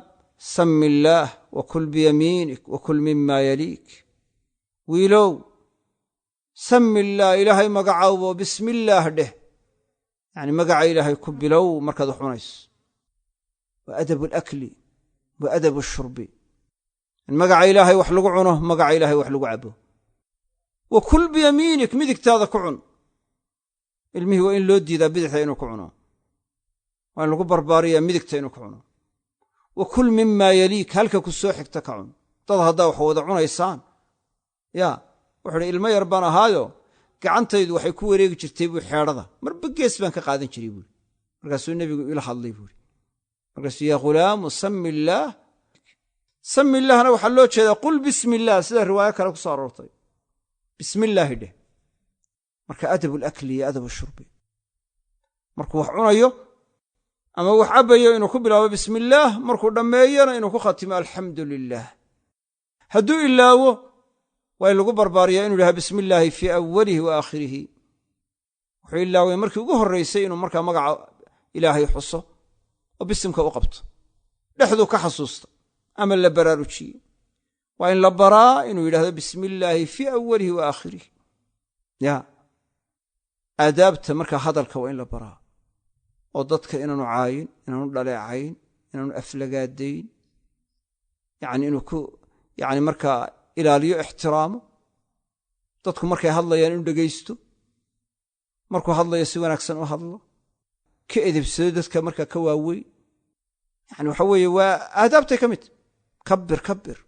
sami illaah wa kul biyamiinik wa kul mima yaliik. wiilow sami illaah, ilaahay magacawbo, bismi illaah dheh, magaca ilaahay ku bilow markaad wax cunayso. wa adabu alakli wa adabu ashurbi, in magaca ilaahay wax lagu cuno, magaca ilaahay wax lagu cabo. wa kul biyamiinik, midigtaada ku cun. ilmihii waa in loo diidaa bidixda inuu ku cuno, waa in lagu barbaariyaa midigta inuu ku cuno. wa kul mima yaliik, halka ku soo xigta ka cun. dad haddaa wax wada cunaysaan wuxuu uhi ilmo yar baan ahaayo gacantaydu waxay ku wareegi jirtay buu xeedhada, marba gees baan ka qaadan jiray buui. markaasuu nebigu ila hadlay buui. markaasuu yaa ghulaamu sami illaah. sami illaahna waxaa loo jeedaa qul bismi illaah, sida riwaayo kale ku soo aroortay. bismi illaahi dheh. marka adabu alakli iyo adabu ashurbi, markuu wax cunayo ama wax cabbayo inuu ku bilaabo bismi illaah, markuu dhammeeyana inuu ku khatimo alxamdu lilaah. hadduu ilaawo waa in lagu barbaariyaa inuu yidhaha bismi illaahi fii awalihi wa aakhirihi. wuxuu ilaaway markii ugu horraysay inuu markaa magaca ilaahay xuso oo bisimka u qabto, dhexduu ka xasuusta ama la baraarujiyey. waa in la baraa inuu yidhahdo bismi illaahi fii awalihi wa aakhirihi. aadaabta markaa hadalka waa in la baraa, oo dadka inaanu caayin, inaanu dhaleecayn, inaanu aflagaadayn, inuu ku markaa ilaaliyo ixtiraamo. dadku markay hadlayaan inuu dhegaysto, markuu hadlayo si wanaagsan u hadlo, ka edebsado dadka markaa ka waaweyn. waxa weeye waa aadaabtay ka mid. kabir kabir,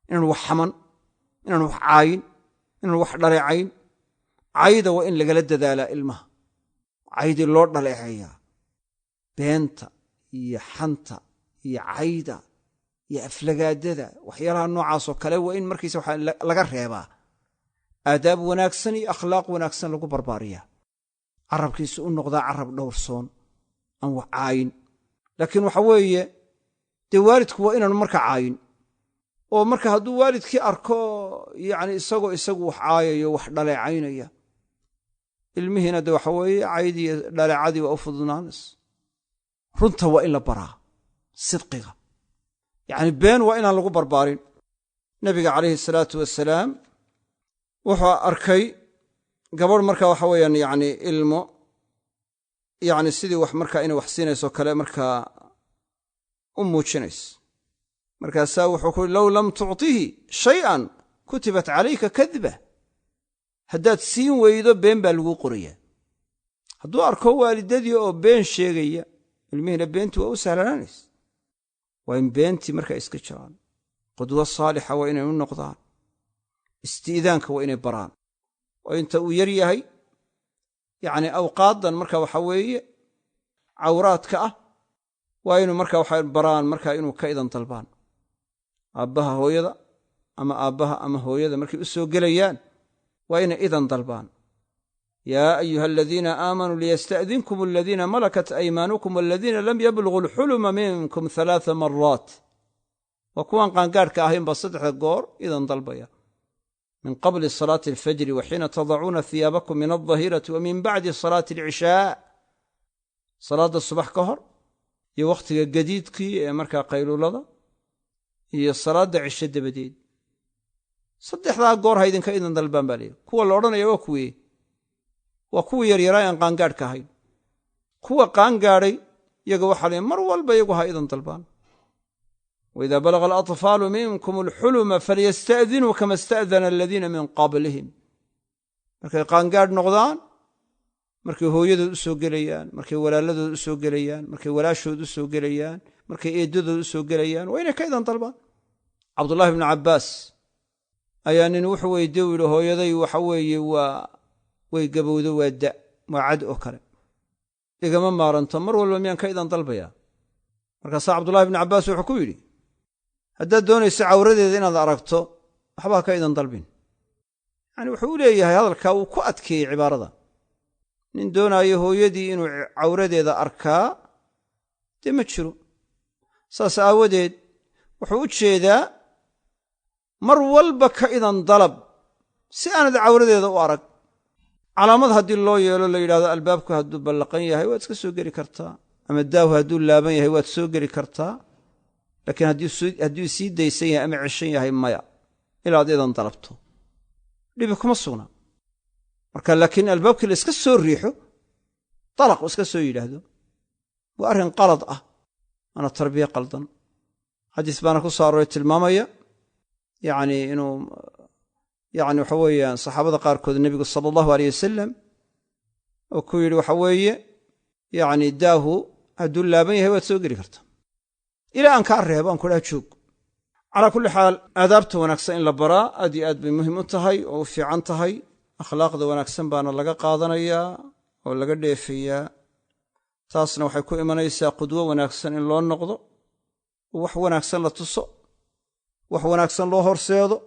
inaanu wax xaman, inaanu wax caayin, inaanu wax dhaleecayn. cayda waa in lagala dadaalaa ilmaha, caydii loo dhaleeceeyaa. beenta iyo xanta iyo cayda iyo aflagaadada, waxyaalaha noocaasoo kale waa in markiisa waxa laga reebaa. aadaab wanaagsan iyo akhlaaq wanaagsan lagu barbaariyaa. carabkiisu u noqdaa carab dhowrsoon, aan wax caayin. laakiin waxa weeye dee waalidku waa inaanu marka caayin, oo marka hadduu waalidkii arko isagoo isagu wax caayayo, wax dhaleecaynaya, ilmihiina de waxa weeye caydii iyo dhaleecadii waa u fududnaanays. runta waa in la baraa, sidqiga. been waa inaan lagu barbaarin. nebiga calayhi salaatu wasalaam wuxuu arkay gabadh marka waxa weeyaan ilmo sidii wax markaa inay wax siinayso kale markaa u muujinayso. markaasaa wuxuu ku yidhi low lam tuctihi shay'an kutibat calayka kadba. haddaad siin weydo been baa laguu qorayaa. hadduu arko waalidadii oo been sheegaya, ilmihiina beentii waa u sahlanaanaysa. waa in beentii markaa iska jiraan. qudwo saalixa waa inay u noqdaan. isti'daanka waa inay baraan. oo inta uu yar yahay awqaaddan marka waxa weeye cawraadka ah waa inuu marka waxa baraan marka inuu ka idan dalbaan. aabbaha hooyada ama aabbaha ama hooyada markay u soo gelayaan waa inay idan dalbaan. yaa ayuha aladiina aamanuu liyasta'dinkum aladiina malakat aymaanukum waladiina lam yabluguu alxuluma minkum 3 maraat. waa kuwaan qaangaadhka ahaynba 3 goor idan dalbaya. min qabli salaati alfajri wa xiina tadacuuna hiyaabakum min aldahirati wa min bacdi salaati alcishaa. salaadda subax ka hor iyo wakhtiga gadiidkii ee markaa qayluulada iyo salaadda cisho dabadeed. 3daa goor ha idinka idan dalbaan baa leeyahy. kuwa la odhanaya waa kuwee? waa kuwii yaryaraa aan qaangaadhka ahayn. kuwa qaangaadhay iyaga waxaa leeyahy mar walba iyagu ha idan dalbaan. waidaa balaga alatfaalu minkum alxuluma falyasta'dinuu kama ista'dana aladiina min qablihim. markay qaangaadh noqdaan markay hooyadood u soo gelayaan, markay walaaladood u soo gelayaan, markay walaashood u soo gelayaan, markay eedadood u soo gelayaan, waa inay ka idan dalbaan. cabdullaahi ibnu cabbaas ayaa nin wuxuu weydiye u yidhi hooyaday waxa weeye way gabowdo waa waa cad oo kale, igama maaranto, mar walba miyaan ka idan dalbayaa? markaasaa cabdullahi ibnu cabbaas wuxuu ku yidhi haddaad doonayso cawradeeda inaad aragto waxbaa ka idan dalbin. yacni wuxuu u leeyahay hadalkaa wuu ku adkeeyey cibaarada. nin doonaayo hooyadii inuu cawradeeda arkaa dee ma jiro. saas aawadeed wuxuu u jeedaa mar walba ka idan dalab si aanad cawradeeda u arag. calaamad haddii loo yeelo la yidhahdo albaabku hadduu ballaqan yahay waad iska soo geli kartaa, ama daahu hadduu laaban yahay waad soo geli kartaa, laakiin hadduu sii daysan yahay ama ceshan yahay maya, ilaad idan dalabto dhibi kuma sugna. marka laakiin albaabkii la iska soo riixo dalaq iska soo yidhaahdo waa arrin qalad ah, waana tarbiye qaldan. xadiis baana ku soo arooray tilmaamaya yacni inuu yacni waxa weeyaan saxaabada qaarkood nebigu sala allahu aleyh wasalam oo ku yidhi waxa weeye yacni daahu hadduu laaban yahay waad soo geli kartaa, ilaa aan kaa reebo aan kudhaha joog. calaa kulli xaal aadaabta wanaagsan in la baraa aad iyo aad bay muhiim u tahay oo u fiican tahay. akhlaaqda wanaagsan baana laga qaadanayaa oo laga dheefayaa. taasna waxay ku imanaysaa qudwo wanaagsan in loo noqdo, oo wax wanaagsan la tuso, wax wanaagsan loo horseedo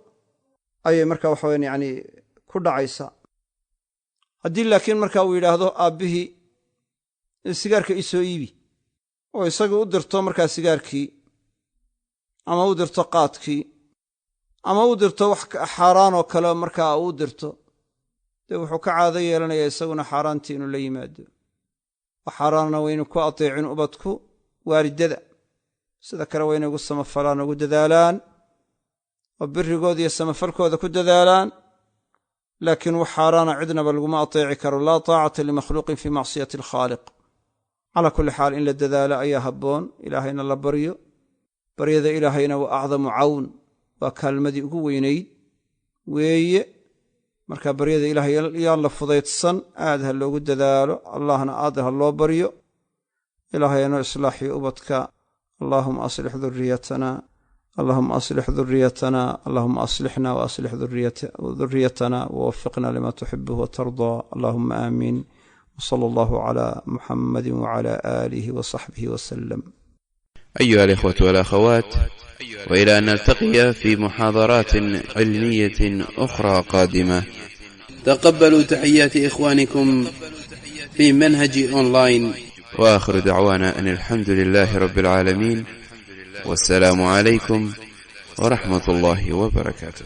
ayay markaa waxaweyan yacni ku dhacaysaa. haddii laakiin markaa uu yidhaahdo aabbihii sigaarka ii soo iibi, oo isagii u dirto markaa sigaarkii, ama u dirto qaadkii, ama u dirto wax xaaraan oo kale markaa uu dirto, dee wuxuu ka caado yeelanayaa isaguna xaaraantii inuu la yimaado. wax xaaraanna waynu ku ateecin ubadku waalidada, sida kale wayna ugu samafalaan, ugu dadaalaan oo birigooda iyo samafalkooda ku dadaalaan. laakiin wax xaaraana cidnaba laguma ateeci karo. laa taacata limakhluuqin fii macsiyati alkhaaliq. calaa kulli xaal in la dadaalo ayaa habboon, ilaahayna la baryo. baryada ilaahayna waa acdamu cawn, waa kaalmadii ugu weynayd weeye. marka baryada ilaahay yaan la fudaydsan, aad ha loogu dadaalo, allahna aad ha loo baryo. ilaahayno islaaxiyo ubadka. allahuma aslix duriyatana, allahuma aslix duriyatana, allahuma aslixna waaslix duriyatana wawafiqna lima tuxibuhu watardaa. allahuma aamiin. wsala allahu calaa muxammadin wacala aalihi wasaxbihi wasalam. أيها الإخوة والأخوات، وإلى أن نلتقي في محاضرات علمية أخرى قادمة، تقبلوا تحيات إخوانكم في منهج أونلاين، وآخر دعوانا أن الحمد لله رب العالمين، والسلام عليكم ورحمة الله وبركاته.